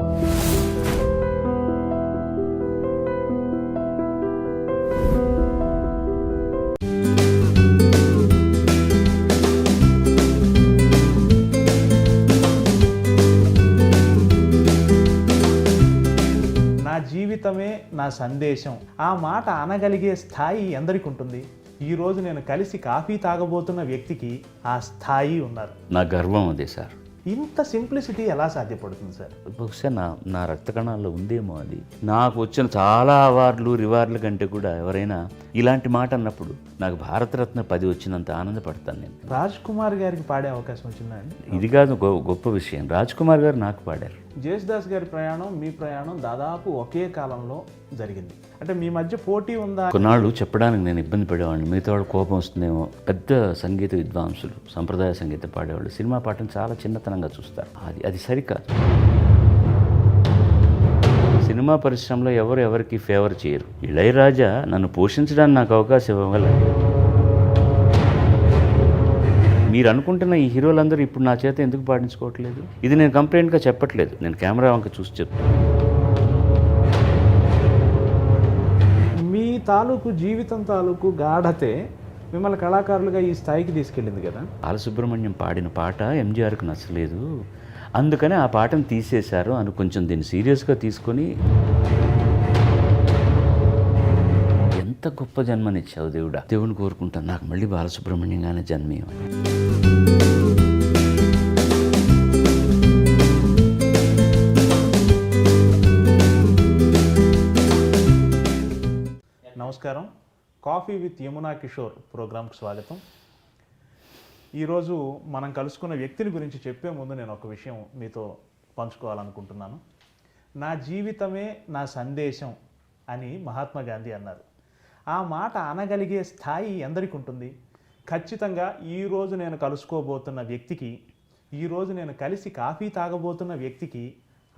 నా జీవితమే నా సందేశం, ఆ మాట అనగలిగే స్థాయి ఎందరికి ఉంటుంది? ఈరోజు నేను కలిసి కాఫీ తాగబోతున్న వ్యక్తికి ఆ స్థాయి ఉన్నారు. నా గర్వం అదే సార్. ఇంత సింప్లిసిటీ ఎలా సాధ్యపడుతుంది సార్? బహుశా నా రక్త కణాల్లో ఉందేమో అది. నాకు వచ్చిన చాలా అవార్డులు రివార్డుల కంటే కూడా ఎవరైనా ఇలాంటి మాట అన్నప్పుడు నాకు భారతరత్న 10 వచ్చినంత ఆనందపడతాను నేను. రాజ్ కుమార్ గారికి పాడే అవకాశం వచ్చిందా అండి? ఇది కాదు గొప్ప విషయం. రాజ్ కుమార్ గారు నాకు పాడారు. జేసుదాస్ గారి ప్రయాణం, మీ ప్రయాణం దాదాపు ఒకే కాలంలో జరిగింది. అంటే మీ మధ్య పోటీ ఉందా? కొన్నాళ్ళు చెప్పడానికి నేను ఇబ్బంది పడేవాడిని. మిగతా వాళ్ళు కోపం వస్తుందేమో. పెద్ద సంగీత విద్వాంసులు, సంప్రదాయ సంగీతం పాడేవాళ్ళు సినిమా పాటను చాలా చిన్నతనంగా చూస్తారు. అది సరికాదు. సినిమా పరిశ్రమలో ఎవరికి ఫేవర్ చేయరు. ఇళయరాజా నన్ను పోషించడానికి నాకు అవకాశం ఇవ్వగల. మీరు అనుకుంటున్న ఈ హీరోలందరూ ఇప్పుడు నా చేత ఎందుకు పాటించుకోవట్లేదు? ఇది నేను కంప్లైంట్గా చెప్పట్లేదు, నేను కెమెరా వంక చూసి చెప్తాను. మీ తాలూకు జీవితం తాలూకు గాఢతే మిమ్మల్ని కళాకారులుగా ఈ స్థాయికి తీసుకెళ్ళింది కదా. బాలసుబ్రహ్మణ్యం పాడిన పాట ఎంజీఆర్కి నచ్చలేదు, అందుకని ఆ పాటను తీసేశారు అని కొంచెం దీన్ని సీరియస్గా తీసుకొని, ఎంత గొప్ప జన్మనిచ్చావు దేవుడా, దేవుని కోరుకుంటాను నాకు మళ్ళీ బాలసుబ్రహ్మణ్యంగానే జన్మేయమని. నమస్కారం. కాఫీ విత్ యమునా కిషోర్ ప్రోగ్రాంకి స్వాగతం. ఈరోజు మనం కలుసుకున్న వ్యక్తిని గురించి చెప్పే ముందు నేను ఒక విషయం మీతో పంచుకోవాలనుకుంటున్నాను. నా జీవితమే నా సందేశం అని మహాత్మా గాంధీ అన్నారు. ఆ మాట అనగలిగే స్థాయి ఎందరికి ఉంటుంది? ఖచ్చితంగా ఈరోజు నేను కలుసుకోబోతున్న వ్యక్తికి, ఈరోజు నేను కలిసి కాఫీ తాగబోతున్న వ్యక్తికి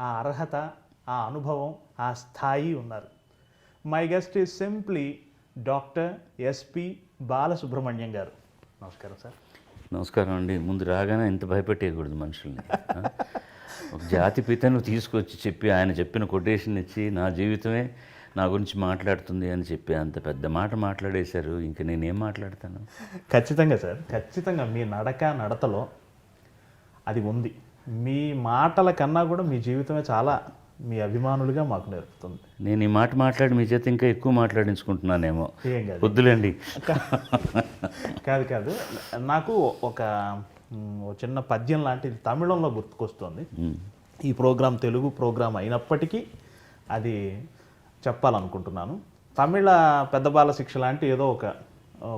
ఆ అర్హత, ఆ అనుభవం, ఆ స్థాయి ఉన్నారు. My guest is simply doctor SP Balasubrahmanyam గారు. నమస్కారం సార్. నమస్కారం అండి. ముందు రాగానే ఇంత భయపెట్టేయకూడదు మనుషుల్ని. ఒక జాతిపితను తీసుకొచ్చి చెప్పి ఆయన చెప్పిన కొటేషన్ ఇచ్చి నా జీవితమే నా గురించి మాట్లాడుతుంది అని చెప్పి అంత పెద్ద మాట మాట్లాడేశారు. ఇంక నేనేం మాట్లాడతాను? ఖచ్చితంగా సార్, ఖచ్చితంగా మీ నడతలో అది ఉంది. మీ మాటల కన్నా కూడా మీ జీవితమే చాలా మీ అభిమానులుగా మాకు నేర్పుతుంది. నేను ఈ మాట మాట్లాడి మీ చేత ఇంకా ఎక్కువ మాట్లాడించుకుంటున్నానేమో. ఏం కాదు, వద్దులేండి. కాదు నాకు ఒక చిన్న పద్యం లాంటిది తమిళంలో గుర్తుకొస్తుంది. ఈ ప్రోగ్రాం తెలుగు ప్రోగ్రాం అయినప్పటికీ అది చెప్పాలనుకుంటున్నాను. తమిళ పెద్ద బాల శిక్ష లాంటి ఏదో ఒక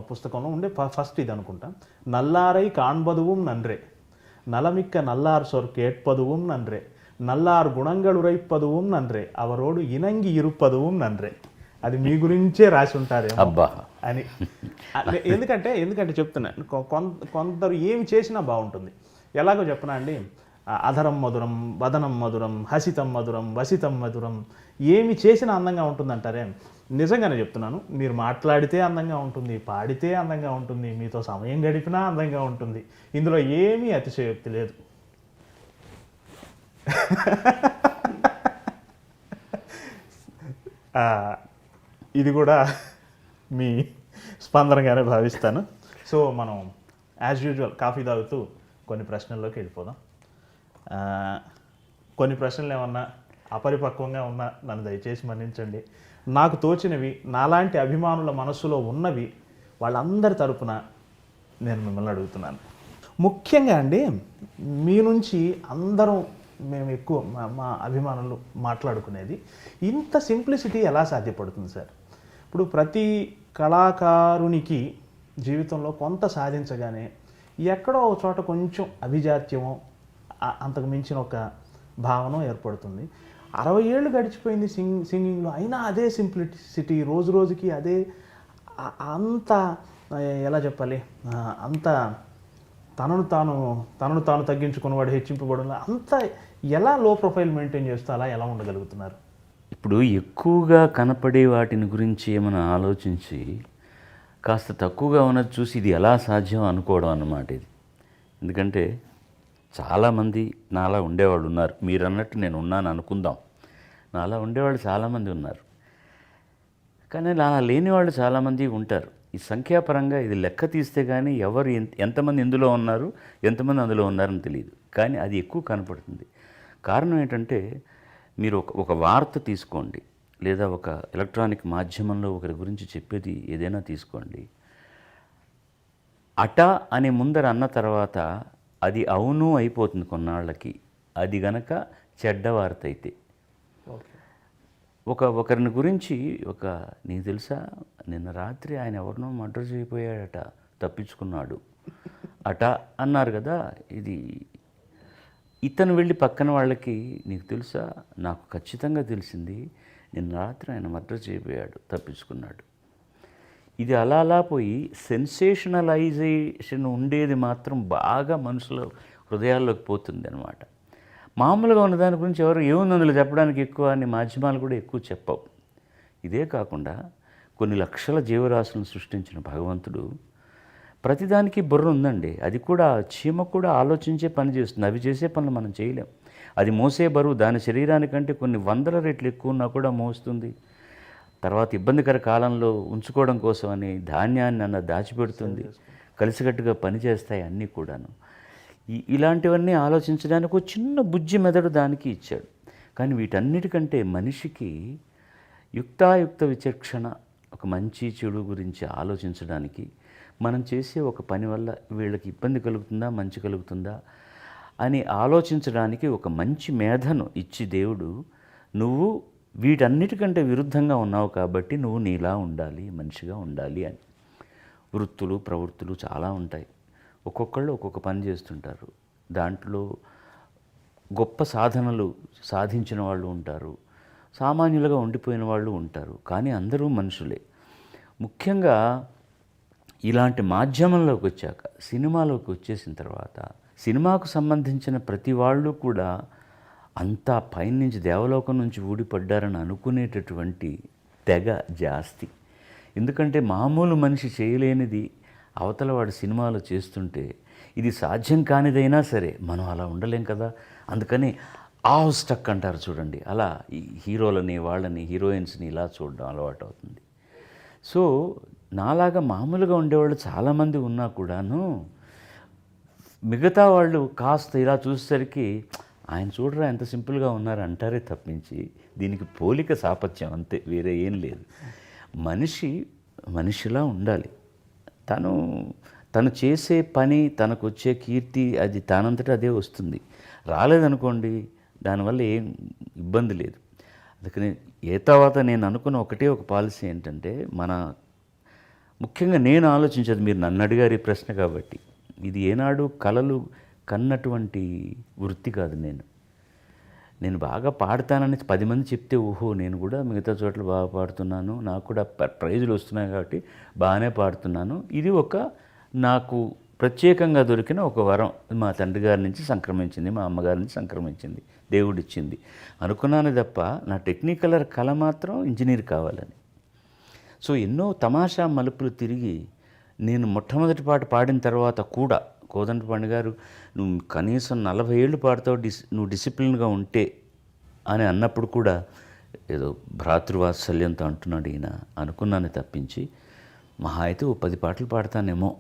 పుస్తకంలో ఉండే ఫస్ట్ ఇది అనుకుంటా. నల్లారై కాண்பதுவும் நன்றே, நலமிக்க நல்லார் சொற் கேட்பதுவும் நன்றே, నల్లారు గుణంగళ్ ఉరైపదుவும் నన్రే, అవరోడు ఇనంగి ఇరుపదుவும் నన్రే. అది మీ గురించే రాసి ఉంటారేమో అబ్బా అని. ఎందుకంటే చెప్తున్నాను, కొందరు ఏమి చేసినా బాగుంటుంది. ఎలాగో చెప్పనా అండి, అధరం మధురం, వదనం మధురం, హసితం మధురం, వసితం మధురం, ఏమి చేసినా అందంగా ఉంటుందంటారే. నిజంగానే చెప్తున్నాను, మీరు మాట్లాడితే అందంగా ఉంటుంది, పాడితే అందంగా ఉంటుంది, మీతో సమయం గడిపినా అందంగా ఉంటుంది. ఇందులో ఏమీ అతిశయోక్తి లేదు. ఇది కూడా మీ స్పందనగానే భావిస్తాను. సో మనం యాజ్ యూజువల్ కాఫీ తాగుతూ కొన్ని ప్రశ్నల్లోకి వెళ్ళిపోదాం. కొన్ని ప్రశ్నలు ఏమన్నా అపరిపక్వంగా ఉన్నా నన్ను దయచేసి మన్నించండి. నాకు తోచినవి, నాలాంటి అభిమానుల మనస్సులో ఉన్నవి వాళ్ళందరి తరపున నేను మిమ్మల్ని అడుగుతున్నాను. ముఖ్యంగా అండి, మీ నుంచి అందరం మేము ఎక్కువ మా అభిమానులు మాట్లాడుకునేది, ఇంత సింప్లిసిటీ ఎలా సాధ్యపడుతుంది సార్? ఇప్పుడు ప్రతి కళాకారునికి జీవితంలో కొంత సాధించగానే ఎక్కడో ఒక చోట కొంచెం అభిజాత్యమో అంతకు మించిన ఒక భావన ఏర్పడుతుంది. 60 ఏళ్ళు గడిచిపోయింది సింగింగ్లో, అయినా అదే సింప్లిసిటీ, రోజు రోజుకి అదే, అంత ఎలా చెప్పాలి, అంత తనను తాను తగ్గించుకున్నవాడు హెచ్చింపబడం, అంత ఎలా లో ప్రొఫైల్ మెయింటైన్ చేస్తూ అలా ఎలా ఉండగలుగుతున్నారు? ఇప్పుడు ఎక్కువగా కనపడే వాటిని గురించి ఏమైనా ఆలోచించి కాస్త తక్కువగా ఉన్నది చూసి ఇది ఎలా సాధ్యం అనుకోవడం అన్నమాట ఇది. ఎందుకంటే చాలామంది నాలా ఉండేవాళ్ళు ఉన్నారు. మీరు అన్నట్టు నేను ఉన్నాను అనుకుందాం. నాలా ఉండేవాళ్ళు చాలామంది ఉన్నారు. కానీ అలా లేని వాళ్ళు చాలామంది ఉంటారు. ఈ సంఖ్యాపరంగా ఇది లెక్క తీస్తే కానీ ఎవరు ఎంతమంది ఇందులో ఉన్నారు, ఎంతమంది అందులో ఉన్నారని తెలియదు. కానీ అది ఎక్కువ కనపడుతుంది. కారణం ఏంటంటే, మీరు ఒక వార్త తీసుకోండి, లేదా ఒక ఎలక్ట్రానిక్ మాధ్యమంలో ఒకరి గురించి చెప్పేది ఏదైనా తీసుకోండి. అట అని ముందర అన్న తర్వాత అది అవును అయిపోతుంది కొన్నాళ్ళకి. అది గనక చెడ్డ వార్త అయితే. ఒకరిని గురించి నీకు తెలుసా, నిన్న రాత్రి ఆయన ఎవరినో మర్డర్ చేయబోయాడట, తప్పించుకున్నాడు అట అన్నారు కదా. ఇతను వెళ్ళి పక్కన వాళ్ళకి, నీకు తెలుసా, నాకు ఖచ్చితంగా తెలిసింది, నిన్న రాత్రి ఆయన మర్డర్ చేయబోయాడు, తప్పించుకున్నాడు. ఇది అలా అలా పోయి సెన్సేషనలైజేషన్ ఉండేది మాత్రం బాగా మనుషుల హృదయాల్లోకి పోతుంది అనమాట. మామూలుగా ఉన్న దాని గురించి ఎవరు ఏముంది అందులో చెప్పడానికి ఎక్కువ అని మాధ్యమాలు కూడా ఎక్కువ చెప్పవు. ఇదే కాకుండా కొన్ని లక్షల జీవరాశులను సృష్టించిన భగవంతుడు ప్రతిదానికి బుర్ర ఉందండి. అది కూడా, చీమ కూడా ఆలోచించే పని చేస్తుంది. అవి చేసే పనులు మనం చేయలేం. అది మోసే బరువు దాని శరీరానికంటే కొన్ని 100 రెట్లు ఎక్కువ ఉన్నా కూడా మోస్తుంది. తర్వాత ఇబ్బందికర కాలంలో ఉంచుకోవడం కోసమని ధాన్యాన్ని దాచిపెడుతుంది. కలిసికట్టుగా పనిచేస్తాయి అన్నీ కూడాను. ఇలాంటివన్నీ ఆలోచించడానికి ఒక చిన్న బుజ్జి మెదడు దానికి ఇచ్చాడు. కానీ వీటన్నిటికంటే మనిషికి యుక్తాయుక్త విచక్షణ, ఒక మంచి చెడు గురించి ఆలోచించడానికి, మనం చేసే ఒక పని వల్ల వీళ్ళకి ఇబ్బంది కలుగుతుందా, మంచి కలుగుతుందా అని ఆలోచించడానికి ఒక మంచి మేధను ఇచ్చి దేవుడు, నువ్వు వీటన్నిటికంటే విరుద్ధంగా ఉన్నావు కాబట్టి నువ్వు నీలా ఉండాలి, మనిషిగా ఉండాలి అని. వృత్తులు ప్రవృత్తులు చాలా ఉంటాయి. ఒక్కొక్కళ్ళు ఒక్కొక్క పని చేస్తుంటారు. దాంట్లో గొప్ప సాధనలు సాధించిన వాళ్ళు ఉంటారు, సామాన్యులుగా ఉండిపోయిన వాళ్ళు ఉంటారు. కానీ అందరూ మనుషులే. ముఖ్యంగా ఇలాంటి మాధ్యమంలోకి వచ్చాక, సినిమాలోకి వచ్చేసిన తర్వాత, సినిమాకు సంబంధించిన ప్రతి వాళ్ళు కూడా అంతా పైనుంచి దేవలోకం నుంచి ఊడిపడ్డారని అనుకునేటటువంటి తెగ జాస్తి. ఎందుకంటే మామూలు మనిషి చేయలేనిది అవతల వాడు సినిమాలో చేస్తుంటే, ఇది సాధ్యం కానిదైనా సరే మనం అలా ఉండలేం కదా. అందుకని ఆవ్ స్టక్ అంటారు చూడండి, అలా ఈ హీరోలని, వాళ్ళని, హీరోయిన్స్ని ఇలా చూడడం అలవాటు అవుతుంది. సో నాలాగా మామూలుగా ఉండేవాళ్ళు చాలామంది ఉన్నా కూడాను, మిగతా వాళ్ళు కాస్త ఇలా చూసేసరికి ఆయన చూడరా ఎంత సింపుల్గా ఉన్నారు అంటారే తప్పించి, దీనికి పోలిక సాపత్యం అంతే, వేరే ఏం లేదు. మనిషిలా ఉండాలి. తను చేసే పని, తనకు వచ్చే కీర్తి, అది తానంతటా అదే వస్తుంది. రాలేదనుకోండి, దానివల్ల ఏం ఇబ్బంది లేదు. అందుకని తర్వాత నేను అనుకున్న ఒక పాలసీ ఏంటంటే, ముఖ్యంగా నేను ఆలోచించేది, మీరు నన్ను అడిగారు ఈ ప్రశ్న కాబట్టి, ఇది ఏనాడు కలలు కన్నటువంటి వృత్తి కాదు. నేను బాగా పాడతానని 10 మంది చెప్తే, ఓహో నేను కూడా మిగతా చోట్ల బాగా పాడుతున్నాను, నాకు కూడా ప్రైజులు వస్తున్నాయి కాబట్టి బాగానే పాడుతున్నాను, ఇది నాకు ప్రత్యేకంగా దొరికిన ఒక వరం, మా తండ్రి గారి నుంచి సంక్రమించింది, మా అమ్మగారి నుంచి సంక్రమించింది, దేవుడిచ్చింది అనుకున్నాను తప్ప, నా టెక్నికల్ కళ మాత్రం ఇంజనీర్ కావాలని. సో ఎన్నో తమాషా మలుపులు తిరిగి, నేను మొట్టమొదటి పాట పాడిన తర్వాత కూడా కోదండపాణి గారు, నువ్వు కనీసం 40 ఏళ్ళు పాడతావు, నువ్వు డిసిప్లిన్గా ఉంటే అని అన్నప్పుడు కూడా ఏదో భ్రాతృవాత్సల్యంతో అంటున్నాడు ఈయన అనుకున్నాను తప్పించి, మహా అయితే 10 పాటలు పాడతానేమో.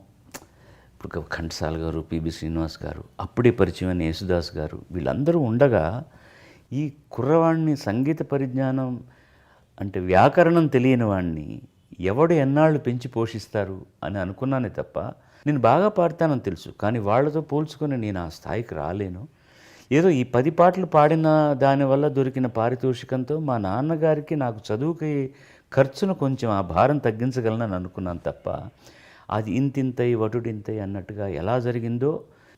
ఇప్పుడు ఘంటసాల గారు, పిబి శ్రీనివాస్ గారు, అప్పుడే పరిచయమైన యేసుదాస్ గారు, వీళ్ళందరూ ఉండగా ఈ కుర్రవాడిని, సంగీత పరిజ్ఞానం అంటే వ్యాకరణం తెలియని వాడిని ఎవడు ఎన్నాళ్ళు పెంచి పోషిస్తారు అని అనుకున్నానే తప్ప, నేను బాగా పాడతానని తెలుసు, కానీ వాళ్ళతో పోల్చుకొని నేను ఆ స్థాయికి రాలేను. ఏదో ఈ 10 పాటలు పాడిన దానివల్ల దొరికిన పారితోషికంతో మా నాన్నగారికి నాకు చదువుకి ఖర్చును కొంచెం ఆ భారం తగ్గించగలనని అనుకున్నాను తప్ప, అది ఇంతింతై వటుడింతై అన్నట్టుగా ఎలా జరిగిందో,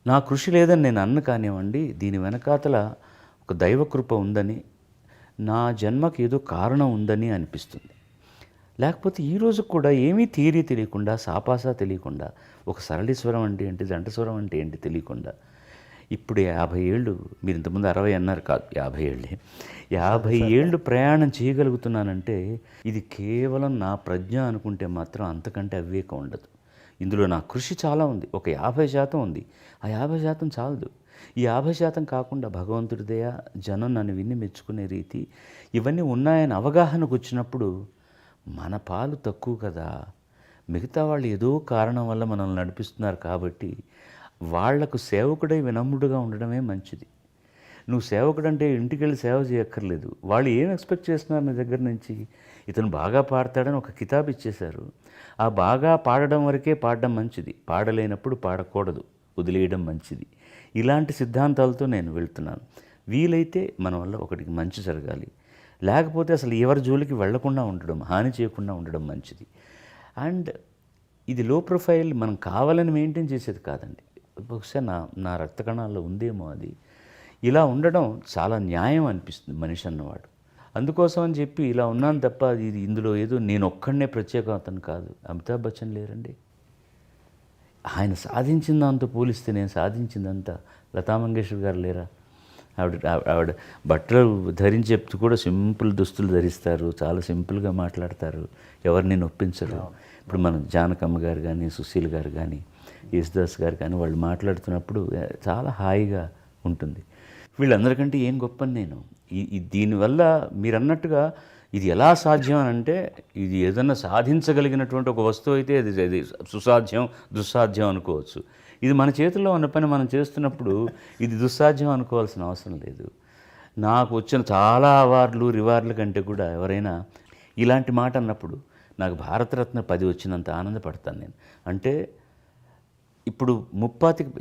నా కృషి లేదని నేను అన్న కానివ్వండి, దీని వెనకాతల ఒక దైవకృప ఉందని, నా జన్మకి ఏదో కారణం ఉందని అనిపిస్తుంది. లేకపోతే ఈరోజు కూడా ఏమీ థియరీ తెలియకుండా, సాపాసా తెలియకుండా, ఒక సరళీస్వరం అంటే ఏంటి, జంటస్వరం అంటే ఏంటి తెలియకుండా, ఇప్పుడు 50 ఏళ్ళు, మీరు ఇంతకుముందు 60 అన్నారు, కాదు 50 ఏళ్ళే, 50 ఏళ్ళు ప్రయాణం చేయగలుగుతున్నానంటే ఇది కేవలం నా ప్రజ్ఞ అనుకుంటే మాత్రం అంతకంటే అవివేకం ఉండదు. ఇందులో నా కృషి చాలా ఉంది, ఒక 50% ఉంది. ఆ 50% చాలదు. ఈ 50% కాకుండా భగవంతుడి దయ, జనం నన్ను విని మెచ్చుకునే రీతి ఇవన్నీ ఉన్నాయని అవగాహనకు వచ్చినప్పుడు మన పాలు తక్కువ కదా, మిగతా వాళ్ళు ఏదో కారణం వల్ల మనల్ని నడిపిస్తున్నారు కాబట్టి వాళ్లకు సేవకుడై వినమ్రుడుగా ఉండడమే మంచిది. నువ్వు సేవకుడు అంటే ఇంటికి వెళ్ళి సేవ చేయక్కర్లేదు. వాళ్ళు ఏం ఎక్స్పెక్ట్ చేస్తున్నారు నీ దగ్గర నుంచి? ఇతను బాగా పాడతాడని ఒక కితాబ్ ఇచ్చేశారు. ఆ బాగా పాడడం వరకే పాడడం మంచిది, పాడలేనప్పుడు పాడకూడదు, వదిలేయడం మంచిది. ఇలాంటి సిద్ధాంతాలతో నేను వెళ్తున్నాను. వీలైతే మన వల్ల ఒకటికి మంచి జరగాలి, లేకపోతే అసలు ఎవరి జోలికి వెళ్లకుండా ఉండడం, హాని చేయకుండా ఉండడం మంచిది. అండ్ ఇది లో ప్రొఫైల్ మనం కావాలని మెయింటైన్ చేసేది కాదండి. బహుశా నా రక్త కణాల్లో ఉందేమో అది. ఇలా ఉండడం చాలా న్యాయం అనిపిస్తుంది మనిషి అన్నవాడు. అందుకోసం అని చెప్పి ఇలా ఉన్నాను తప్ప ఇది ఇందులో ఏదో నేను ఒక్కడనే ప్రత్యేకతను కాదు. అమితాబ్ బచ్చన్ లేరండి, ఆయన సాధించిన దాంతో పోలిస్తే నేను సాధించిందంతా. లతా మంగేష్కర్ గారు లేరా? ఆవిడ బట్టలు ధరించి చెప్తూ కూడా సింపుల్ దుస్తులు ధరిస్తారు, చాలా సింపుల్గా మాట్లాడతారు, ఎవరిని నొప్పించరు. ఇప్పుడు మన జానకమ్మ గారు కానీ, సుశీల్ గారు కానీ, యేసుదాస్ గారు కానీ వాళ్ళు మాట్లాడుతున్నప్పుడు చాలా హాయిగా ఉంటుంది. వీళ్ళందరికంటే ఏం గొప్పని నేను దీనివల్ల మీరు అన్నట్టుగా ఇది ఎలా సాధ్యం అని అంటే, ఇది ఏదన్నా సాధించగలిగినటువంటి ఒక వస్తువు అయితే అది సుసాధ్యం, దుస్సాధ్యం అనుకోవచ్చు. ఇది మన చేతుల్లో ఉన్న పని మనం చేస్తున్నప్పుడు ఇది దుస్సాధ్యం అనుకోవాల్సిన అవసరం లేదు. నాకు వచ్చిన చాలా అవార్డులు రివార్డుల కంటే కూడా ఎవరైనా ఇలాంటి మాట అన్నప్పుడు నాకు భారతరత్న 10 వచ్చినంత ఆనందపడతాను నేను. అంటే ఇప్పుడు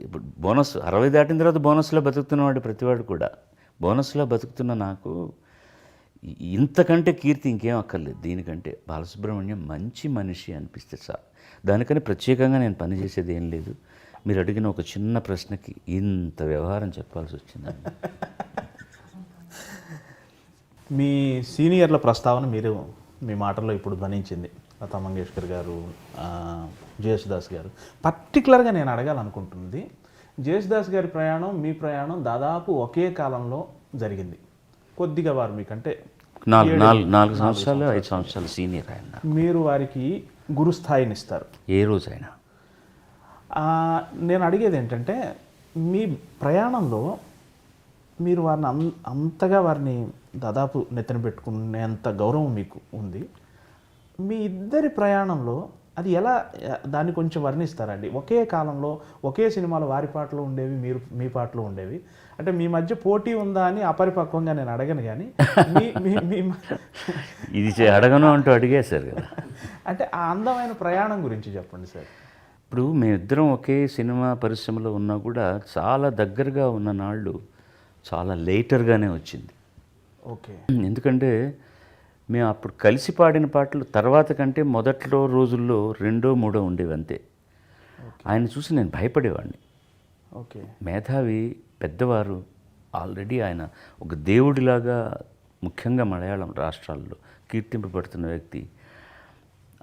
ఇప్పుడు బోనస్ 60 దాటిన తర్వాత బోనస్లో బతుకుతున్నవాడు ప్రతివాడు కూడా, బోనస్లో బతుకుతున్న నాకు ఇంతకంటే కీర్తి ఇంకేం అక్కర్లేదు. దీనికంటే బాలసుబ్రహ్మణ్యం మంచి మనిషి అనిపిస్తే సార్, దానికని ప్రత్యేకంగా నేను పనిచేసేది ఏం లేదు. మీరు అడిగిన ఒక చిన్న ప్రశ్నకి ఇంత వ్యవహారం చెప్పాల్సి వచ్చిందండి. మీ సీనియర్ల ప్రస్తావన మీరు మీ మాటల్లో ఇప్పుడు ధ్వనించింది. లతా మంగేష్కర్ గారు, జేసుదాస్ గారు. పర్టికులర్గా నేను అడగాలనుకుంటుంది, జేసుదాస్ గారి ప్రయాణం మీ ప్రయాణం దాదాపు ఒకే కాలంలో జరిగింది. కొద్దిగా వారు మీకంటే 4 సంవత్సరాలు 5 సంవత్సరాలు సీనియర్ ఆయన. మీరు వారికి గురుస్థాయిని ఇస్తారు ఏ రోజైనా. నేను అడిగేది ఏంటంటే, మీ ప్రయాణంలో మీరు వారిని అంతగా వారిని దాదాపు నెత్తిన పెట్టుకునేంత గౌరవం మీకు ఉంది. మీ ఇద్దరి ప్రయాణంలో అది ఎలా, దాన్ని కొంచెం వర్ణిస్తారండి? ఒకే కాలంలో ఒకే సినిమాలో వారి పాటలు ఉండేవి, మీరు మీ పాటలు ఉండేవి. అంటే మీ మధ్య పోటీ ఉందా అని అపరిపక్వంగా నేను అడగను, కానీ ఇది అడగను అంటూ అడిగేశారు కదా. అంటే ఆ అందమైన ప్రయాణం గురించి చెప్పండి సార్. ఇప్పుడు మేమిద్దరం ఒకే సినిమా పరిశ్రమలో ఉన్నా కూడా చాలా దగ్గరగా ఉన్న నాళ్ళు చాలా లేటర్గానే వచ్చింది. ఓకే. ఎందుకంటే మేము అప్పుడు కలిసి పాడిన పాటలు తర్వాత కంటే మొదట్లో రోజుల్లో 2, 3 ఉండేవి అంతే. ఆయన చూసి నేను భయపడేవాడిని. ఓకే. మేధావి, పెద్దవారు, ఆల్రెడీ ఆయన ఒక దేవుడిలాగా ముఖ్యంగా మలయాళం రాష్ట్రాల్లో కీర్తింపబడుతున్న వ్యక్తి.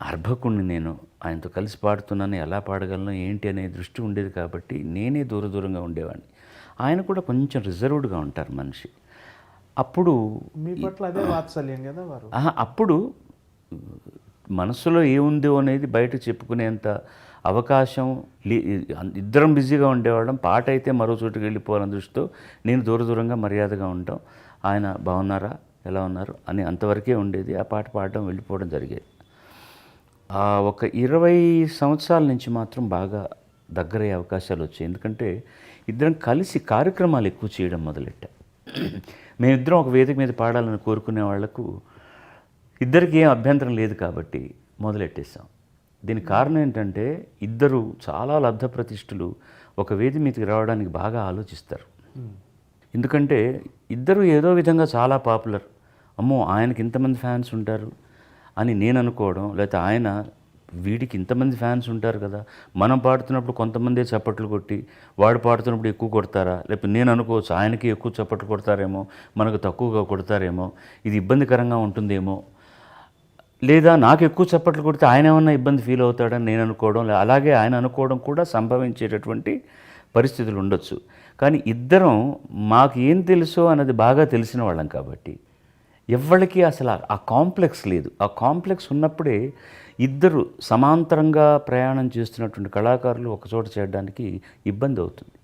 అర్భకుణ్ణి నేను, ఆయనతో కలిసి పాడుతున్నాను, ఎలా పాడగలను ఏంటి అనే దృష్టి ఉండేది కాబట్టి నేనే దూరంగా ఉండేవాడిని. ఆయన కూడా కొంచెం రిజర్వ్డ్గా ఉంటారు మనిషి. అప్పుడు మీ పట్ల అదే వాత్సల్యం కదా వారు. అప్పుడు మనసులో ఏముందో అనేది బయట చెప్పుకునేంత అవకాశం ఇద్దరం బిజీగా ఉండేవాళ్ళం. పాట అయితే మరో చోటుకి వెళ్ళిపోవాలని దృష్టితో నేను దూరంగా మర్యాదగా ఉంటాం. ఆయన బాగున్నారా, ఎలా ఉన్నారు అని అంతవరకే ఉండేది. ఆ పాట పాడడం, వెళ్ళిపోవడం జరిగేది. ఒక 20 సంవత్సరాల నుంచి మాత్రం బాగా దగ్గరయ్యే అవకాశాలు వచ్చాయి. ఎందుకంటే ఇద్దరం కలిసి కార్యక్రమాలు ఎక్కువ చేయడం మొదలెట్టాం. మేమిద్దరం ఒక వేదిక మీద పాడాలని కోరుకునే వాళ్లకు ఇద్దరికి ఏం అభ్యంతరం లేదు కాబట్టి మొదలెట్టేసాం. దీనికి కారణం ఏంటంటే ఇద్దరు చాలా లబ్ధ ప్రతిష్ఠులు ఒక వేది మీదకి రావడానికి బాగా ఆలోచిస్తారు. ఎందుకంటే ఇద్దరు ఏదో విధంగా చాలా పాపులర్, అమ్మో ఆయనకి ఇంతమంది ఫ్యాన్స్ ఉంటారు అని నేను అనుకోవడం, లేకపోతే ఆయన వీడికి ఇంతమంది ఫ్యాన్స్ ఉంటారు కదా, మనం పాడుతున్నప్పుడు కొంతమందే చప్పట్లు కొట్టి వాడు పాడుతున్నప్పుడు ఎక్కువ కొడతారా, లేకపోతే నేను అనుకోవచ్చు ఆయనకి ఎక్కువ చప్పట్లు కొడతారేమో, మనకు తక్కువగా కొడతారేమో, ఇది ఇబ్బందికరంగా ఉంటుందేమో, లేదా నాకు ఎక్కువ చప్పట్లు కొడితే ఆయన ఏమన్నా ఇబ్బంది ఫీల్ అవుతాడని నేను అనుకోవడం, అలాగే ఆయన అనుకోవడం కూడా సంభవించేటటువంటి పరిస్థితులు ఉండొచ్చు. కానీ ఇద్దరం మాకు ఏం తెలుసో అన్నది బాగా తెలిసిన వాళ్ళం కాబట్టి ఎవరికి అసలు ఆ కాంప్లెక్స్ లేదు. ఆ కాంప్లెక్స్ ఉన్నప్పుడే ఇద్దరు సమాంతరంగా ప్రయాణం చేస్తున్నటువంటి కళాకారులు ఒకచోట చేయడానికి ఇబ్బంది అవుతుంది.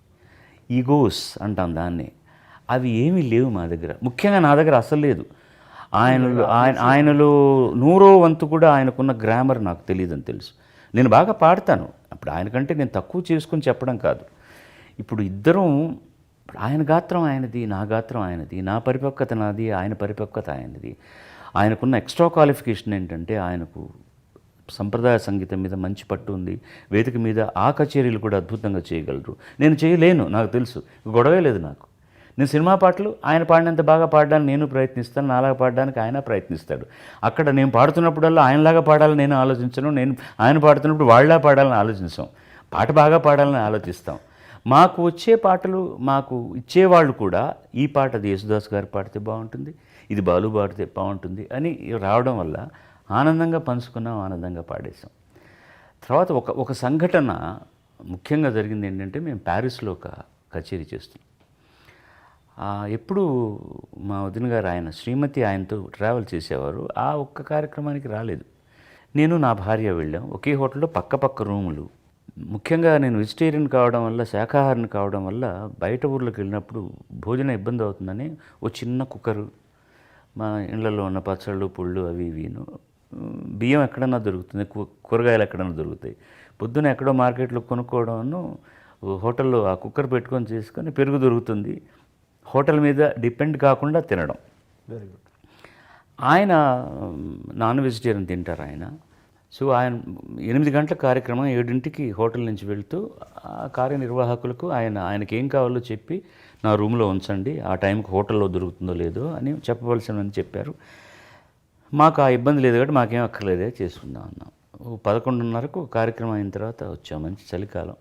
ఈగోస్ అంటాం దాన్ని, అవి ఏమీ లేవు మా దగ్గర. ముఖ్యంగా నా దగ్గర అసలు లేదు. ఆయనలో 100వ వంతు కూడా ఆయనకున్న గ్రామర్ నాకు తెలియదని తెలుసు. నేను బాగా పాడతాను, అప్పుడు ఆయనకంటే నేను తక్కువ చేసుకుని చెప్పడం కాదు. ఇప్పుడు ఇద్దరం, ఆయన గాత్రం ఆయనది, నా గాత్రం ఆయనది, నా పరిపక్వత నాది, ఆయన పరిపక్వత ఆయనది. ఆయనకున్న ఎక్స్ట్రా క్వాలిఫికేషన్ ఏంటంటే ఆయనకు సంప్రదాయ సంగీతం మీద మంచి పట్టు ఉంది. వేదిక మీద ఆ కచేరీలు కూడా అద్భుతంగా చేయగలరు. నేను చేయలేను, నాకు తెలుసు, గొడవే లేదు నాకు. నేను సినిమా పాటలు ఆయన పాడినంత బాగా పాడడానికి నేను ప్రయత్నిస్తాను, నాలాగా పాడడానికి ఆయన ప్రయత్నిస్తాడు. అక్కడ నేను పాడుతున్నప్పుడల్లా ఆయనలాగా పాడాలని నేను ఆలోచించను, నేను ఆయన పాడుతున్నప్పుడు వాళ్ళలా పాడాలని ఆలోచించాం. పాట బాగా పాడాలని ఆలోచిస్తాం. మాకు వచ్చే పాటలు మాకు ఇచ్చేవాళ్ళు కూడా ఈ పాట అది యేసుదాస్ గారు పాడితే బాగుంటుంది, ఇది బాలు పాడితే బాగుంటుంది అని రావడం వల్ల ఆనందంగా పంచుకున్నాం, ఆనందంగా పాడేశాం. తర్వాత ఒక సంఘటన ముఖ్యంగా జరిగింది ఏంటంటే, మేము ప్యారిస్లో ఒక కచేరీ చేస్తున్నాం. ఎప్పుడు మా వదిన గారు ఆయన శ్రీమతి ఆయనతో ట్రావెల్ చేసేవారు. ఆ ఒక్క కార్యక్రమానికి రాలేదు. నేను నా భార్య వెళ్ళాం. ఒకే హోటల్లో పక్క రూములు. ముఖ్యంగా నేను వెజిటేరియన్ కావడం వల్ల, శాకాహారిని కావడం వల్ల బయట ఊర్లోకి వెళ్ళినప్పుడు భోజనం ఇబ్బంది అవుతుందని ఓ చిన్న కుక్కరు, మా ఇళ్ళల్లో ఉన్న పచ్చళ్ళు పుళ్ళు అవి ఇవిను, బియ్యం ఎక్కడన్నా దొరుకుతుంది, కూరగాయలు ఎక్కడన్నా దొరుకుతాయి. పొద్దున ఎక్కడో మార్కెట్లో కొనుక్కోవడం, హోటల్లో ఆ కుక్కర్ పెట్టుకొని చేసుకొని పెరుగు దొరుకుతుంది, హోటల్ మీద డిపెండ్ కాకుండా తినడం. Very good. ఆయన నాన్ వెజిటేరియన్ తింటారు ఆయన. సో ఆయన 8 గంటల కార్యక్రమం, 7ంటికి హోటల్ నుంచి వెళ్తూ ఆ కార్యనిర్వాహకులకు ఆయనకి ఏం కావాలో చెప్పి నా రూమ్లో ఉంచండి, ఆ టైంకి హోటల్లో దొరుకుతుందో లేదో అని చెప్పవలసినని చెప్పారు. మాకు ఆ ఇబ్బంది లేదు కాబట్టి మాకేం అక్కర్లేదే, చేసుకుందాం అన్నాం. 11:30కు కార్యక్రమం అయిన తర్వాత వచ్చాం. మంచి చలికాలం.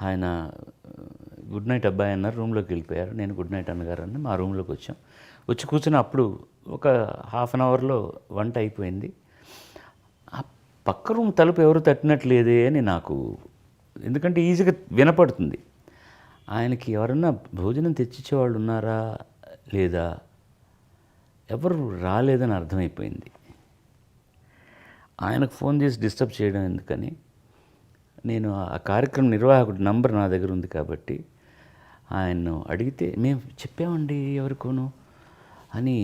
ఆయన గుడ్ నైట్ అబ్బాయి అన్నారు, రూమ్లోకి వెళ్ళిపోయారు. నేను గుడ్ నైట్ అన్నగారని మా రూమ్లోకి వచ్చాం. వచ్చి కూర్చుని అప్పుడు ఒక హాఫ్ అన్ అవర్లో వంట అయిపోయింది. ఆ పక్క రూమ్ తలుపు ఎవరు తట్టినట్లేదే అని నాకు, ఎందుకంటే ఈజీగా వినపడుతుంది. ఆయనకి ఎవరన్నా భోజనం తెచ్చిచ్చేవాళ్ళు ఉన్నారా లేదా, ఎవరు రాలేదని అర్థమైపోయింది. ఆయనకు ఫోన్ చేసి డిస్టర్బ్ చేయడం ఎందుకని, నేను ఆ కార్యక్రమం నిర్వాహకుడి నంబర్ నా దగ్గర ఉంది కాబట్టి ఆయన్ను అడిగితే, మేము చెప్పామండి ఎవరికోను అని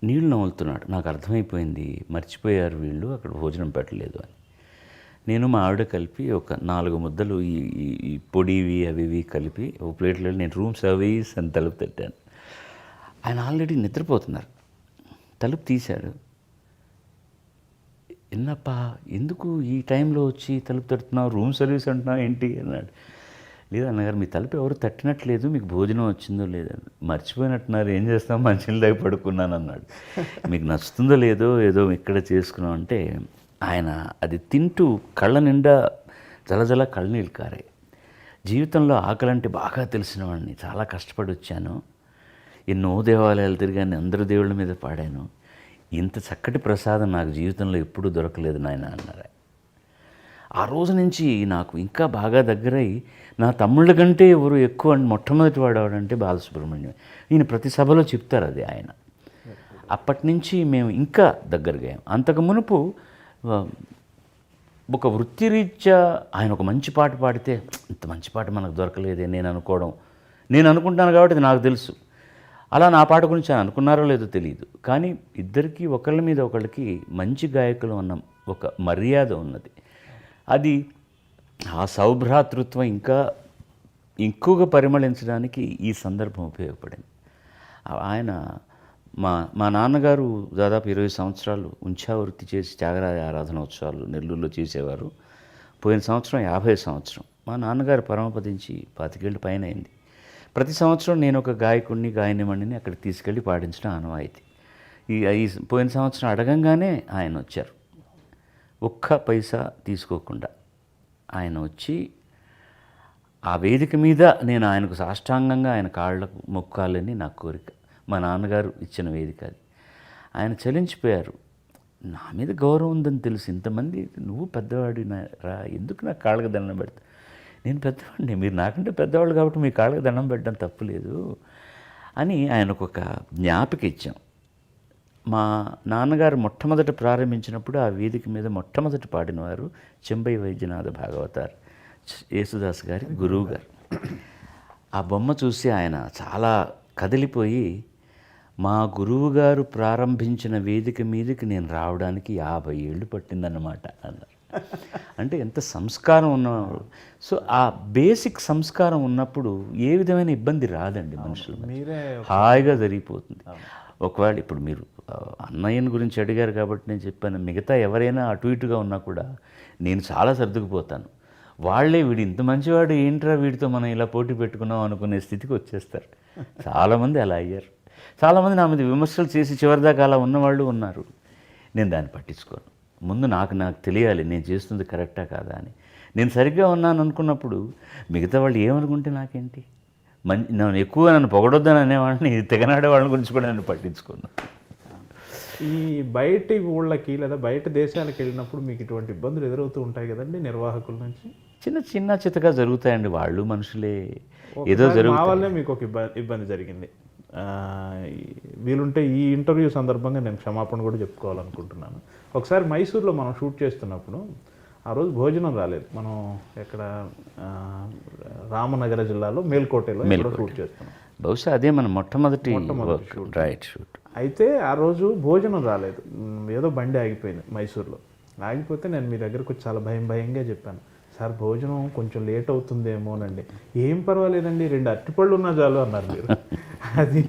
నీళ్ళు నవ్వులుతున్నాడు. నాకు అర్థమైపోయింది, మర్చిపోయారు వీళ్ళు, అక్కడ భోజనం పెట్టలేదు అని. నేను మా ఆవిడ కలిపి ఒక 4 ముద్దలు ఈ పొడివి అవి ఇవి కలిపి ఒక ప్లేట్లో నేను రూమ్ సర్వీస్ అని తలుపు తట్టాను. ఆయన ఆల్రెడీ నిద్రపోతున్నారు. తలుపు తీశాడు. ఎన్నప్పా ఎందుకు ఈ టైంలో వచ్చి తలుపు తడుతున్నావు, రూమ్ సర్వీస్ అంటున్నావు ఏంటి అన్నాడు. లేదు అన్నగారు, మీ తలుపు ఎవరు తట్టినట్లేదు, మీకు భోజనం వచ్చిందో లేదో, మర్చిపోయినట్టున్నారు, ఏం చేస్తాం, మంచినీళ్ళ దగ్గర పడుకున్నాను అన్నాడు. మీకు నచ్చుతుందో లేదో ఏదో ఇక్కడ చేసుకున్నాం అంటే, ఆయన అది తింటూ కళ్ళ నిండా జలజల కళ్ళనీళ్ళు కారాయి. జీవితంలో ఆకలంటే బాగా తెలిసిన వాడిని, చాలా కష్టపడి వచ్చాను, ఎన్నో దేవాలయాలు తిరిగాను, అందరూ దేవుళ్ళ మీద పాడాను, ఇంత చక్కటి ప్రసాదం నాకు జీవితంలో ఎప్పుడూ దొరకలేదు నాయన అన్నారు. ఆ రోజు నుంచి నాకు ఇంకా బాగా దగ్గరై, నా తమ్ముళ్ళ కంటే ఎవరు ఎక్కువ మొట్టమొదటి వాడవాడంటే బాలసుబ్రహ్మణ్యం. ఈయన ప్రతి సభలో చెప్తారు అది ఆయన. అప్పటి నుంచి మేము ఇంకా దగ్గరగా. అంతకు మునుపు ఒక వృత్తిరీత్యా ఆయన ఒక మంచి పాట పాడితే, ఇంత మంచి పాట మనకు దొరకలేదే నేను అనుకోవడం, నేను అనుకుంటాను కాబట్టి అది నాకు తెలుసు. అలా నా పాట గురించి ఆయన అనుకున్నారో లేదో తెలియదు, కానీ ఇద్దరికీ ఒకళ్ళ మీద ఒకళ్ళకి మంచి గాయకులు అన్న ఒక మర్యాద ఉన్నది. అది ఆ సౌభ్రాతృత్వం ఇంకా ఎక్కువగా పరిమళించడానికి ఈ సందర్భం ఉపయోగపడింది. ఆయన మా నాన్నగారు దాదాపు 20 సంవత్సరాలు ఉంచా వృత్తి చేసి త్యాగరాజ ఆరాధన ఉత్సవాలు నెల్లూరులో చేసేవారు. పోయిన సంవత్సరం 50 సంవత్సరం. మా నాన్నగారు పరమపదించి 25 ఏళ్ళు పైన అయింది. ప్రతి సంవత్సరం నేను ఒక గాయకుడిని గాయనిమణిని అక్కడికి తీసుకెళ్ళి పాడించడం ఆనవాయితీ. ఈ పోయిన సంవత్సరం అడగంగానే ఆయన వచ్చారు, ఒక్క పైసా తీసుకోకుండా ఆయన వచ్చి ఆ వేదిక మీద నేను ఆయనకు సాష్టాంగంగా ఆయన కాళ్ళకు మొక్కాలని నా కోరిక. మా నాన్నగారు ఇచ్చిన వేదిక అది. ఆయన చలించిపోయారు. నా మీద గౌరవం ఉందని తెలుసు, ఇంతమంది నువ్వు పెద్దవాడి రా, ఎందుకు నాకు కాళ్ళకు దండం పెడతా, నేను పెద్దవాడిని, మీరు నాకంటే పెద్దవాళ్ళు కాబట్టి మీ కాళ్ళకు దండం పెట్టడం తప్పులేదు అని ఆయనకు ఒక జ్ఞాపిక ఇచ్చాం. మా నాన్నగారు మొట్టమొదట ప్రారంభించినప్పుడు ఆ వేదిక మీద మొట్టమొదటి పాడినవారు చెంబై వైద్యనాథ భాగవతార్, యేసుదాస్ గారి గురువు గారు. ఆ బొమ్మ చూసి ఆయన చాలా కదిలిపోయి, మా గురువుగారు ప్రారంభించిన వేదిక మీదకి నేను రావడానికి 50 ఏళ్ళు పట్టిందన్నమాట అన్నారు. అంటే ఎంత సంస్కారం ఉన్నవాడు. సో ఆ బేసిక్ సంస్కారం ఉన్నప్పుడు ఏ విధమైన ఇబ్బంది రాదండి మనుషులు, మీరే హాయిగా జరిగిపోతుంది. ఒకవేళ ఇప్పుడు మీరు అన్నయ్యని గురించి అడిగారు కాబట్టి నేను చెప్పాను, మిగతా ఎవరైనా అటు ఇటుగా ఉన్నా కూడా నేను చాలా సర్దుకుపోతాను. వాళ్ళే వీడు ఇంత మంచివాడు ఏంట్రా వీడితో మనం ఇలా పోటీ పెట్టుకున్నాం అనుకునే స్థితికి వచ్చేస్తారు. చాలామంది అలా అయ్యారు. చాలామంది నా మీద విమర్శలు చేసి చివరిదాకా అలా ఉన్నవాళ్ళు ఉన్నారు. నేను దాన్ని పట్టించుకోను. ముందు నాకు తెలియాలి నేను చేస్తుంది కరెక్టా కాదా అని. నేను సరిగ్గా ఉన్నాను అనుకున్నప్పుడు మిగతా వాళ్ళు ఏమనుకుంటే నాకేంటి. నన్ను ఎక్కువ నన్ను పొగడొద్దని అనేవాడిని, తెగనాడే వాళ్ళ గురించి కూడా నేను పట్టించుకోను. ఈ బయటి ఊళ్ళకి లేదా బయట దేశాలకు వెళ్ళినప్పుడు మీకు ఇటువంటి ఇబ్బందులు ఎదురవుతూ ఉంటాయి కదండి నిర్వాహకుల నుంచి? చిన్న చితగా జరుగుతాయండి, వాళ్ళు మనుషులే, ఏదో ఒకసారి మా జరుగుతుంది. వల్లే మీకు ఒక ఇబ్బంది జరిగింది. వీలుంటే ఈ ఇంటర్వ్యూ సందర్భంగా నేను క్షమాపణ కూడా చెప్పుకోవాలనుకుంటున్నాను. ఒకసారి మైసూర్లో మనం షూట్ చేస్తున్నప్పుడు ఆ రోజు భోజనం రాలేదు. మనం ఎక్కడ రామనగర జిల్లాలో మేల్కోటలో షూట్ చేస్తున్నాం. బహుశా అదే మన మొట్టమొదటి రైట్ షూట్. అయితే ఆ రోజు భోజనం రాలేదు. ఏదో బండి ఆగిపోయింది మైసూర్లో. ఆగిపోతే నేను మీ దగ్గరకు వచ్చి చాలా భయంగా చెప్పాను, సార్ భోజనం కొంచెం లేట్ అవుతుందేమోనండి. ఏం పర్వాలేదండి, 2 అరటిపళ్ళు ఉన్నా చాలు అన్నారు మీరు. అది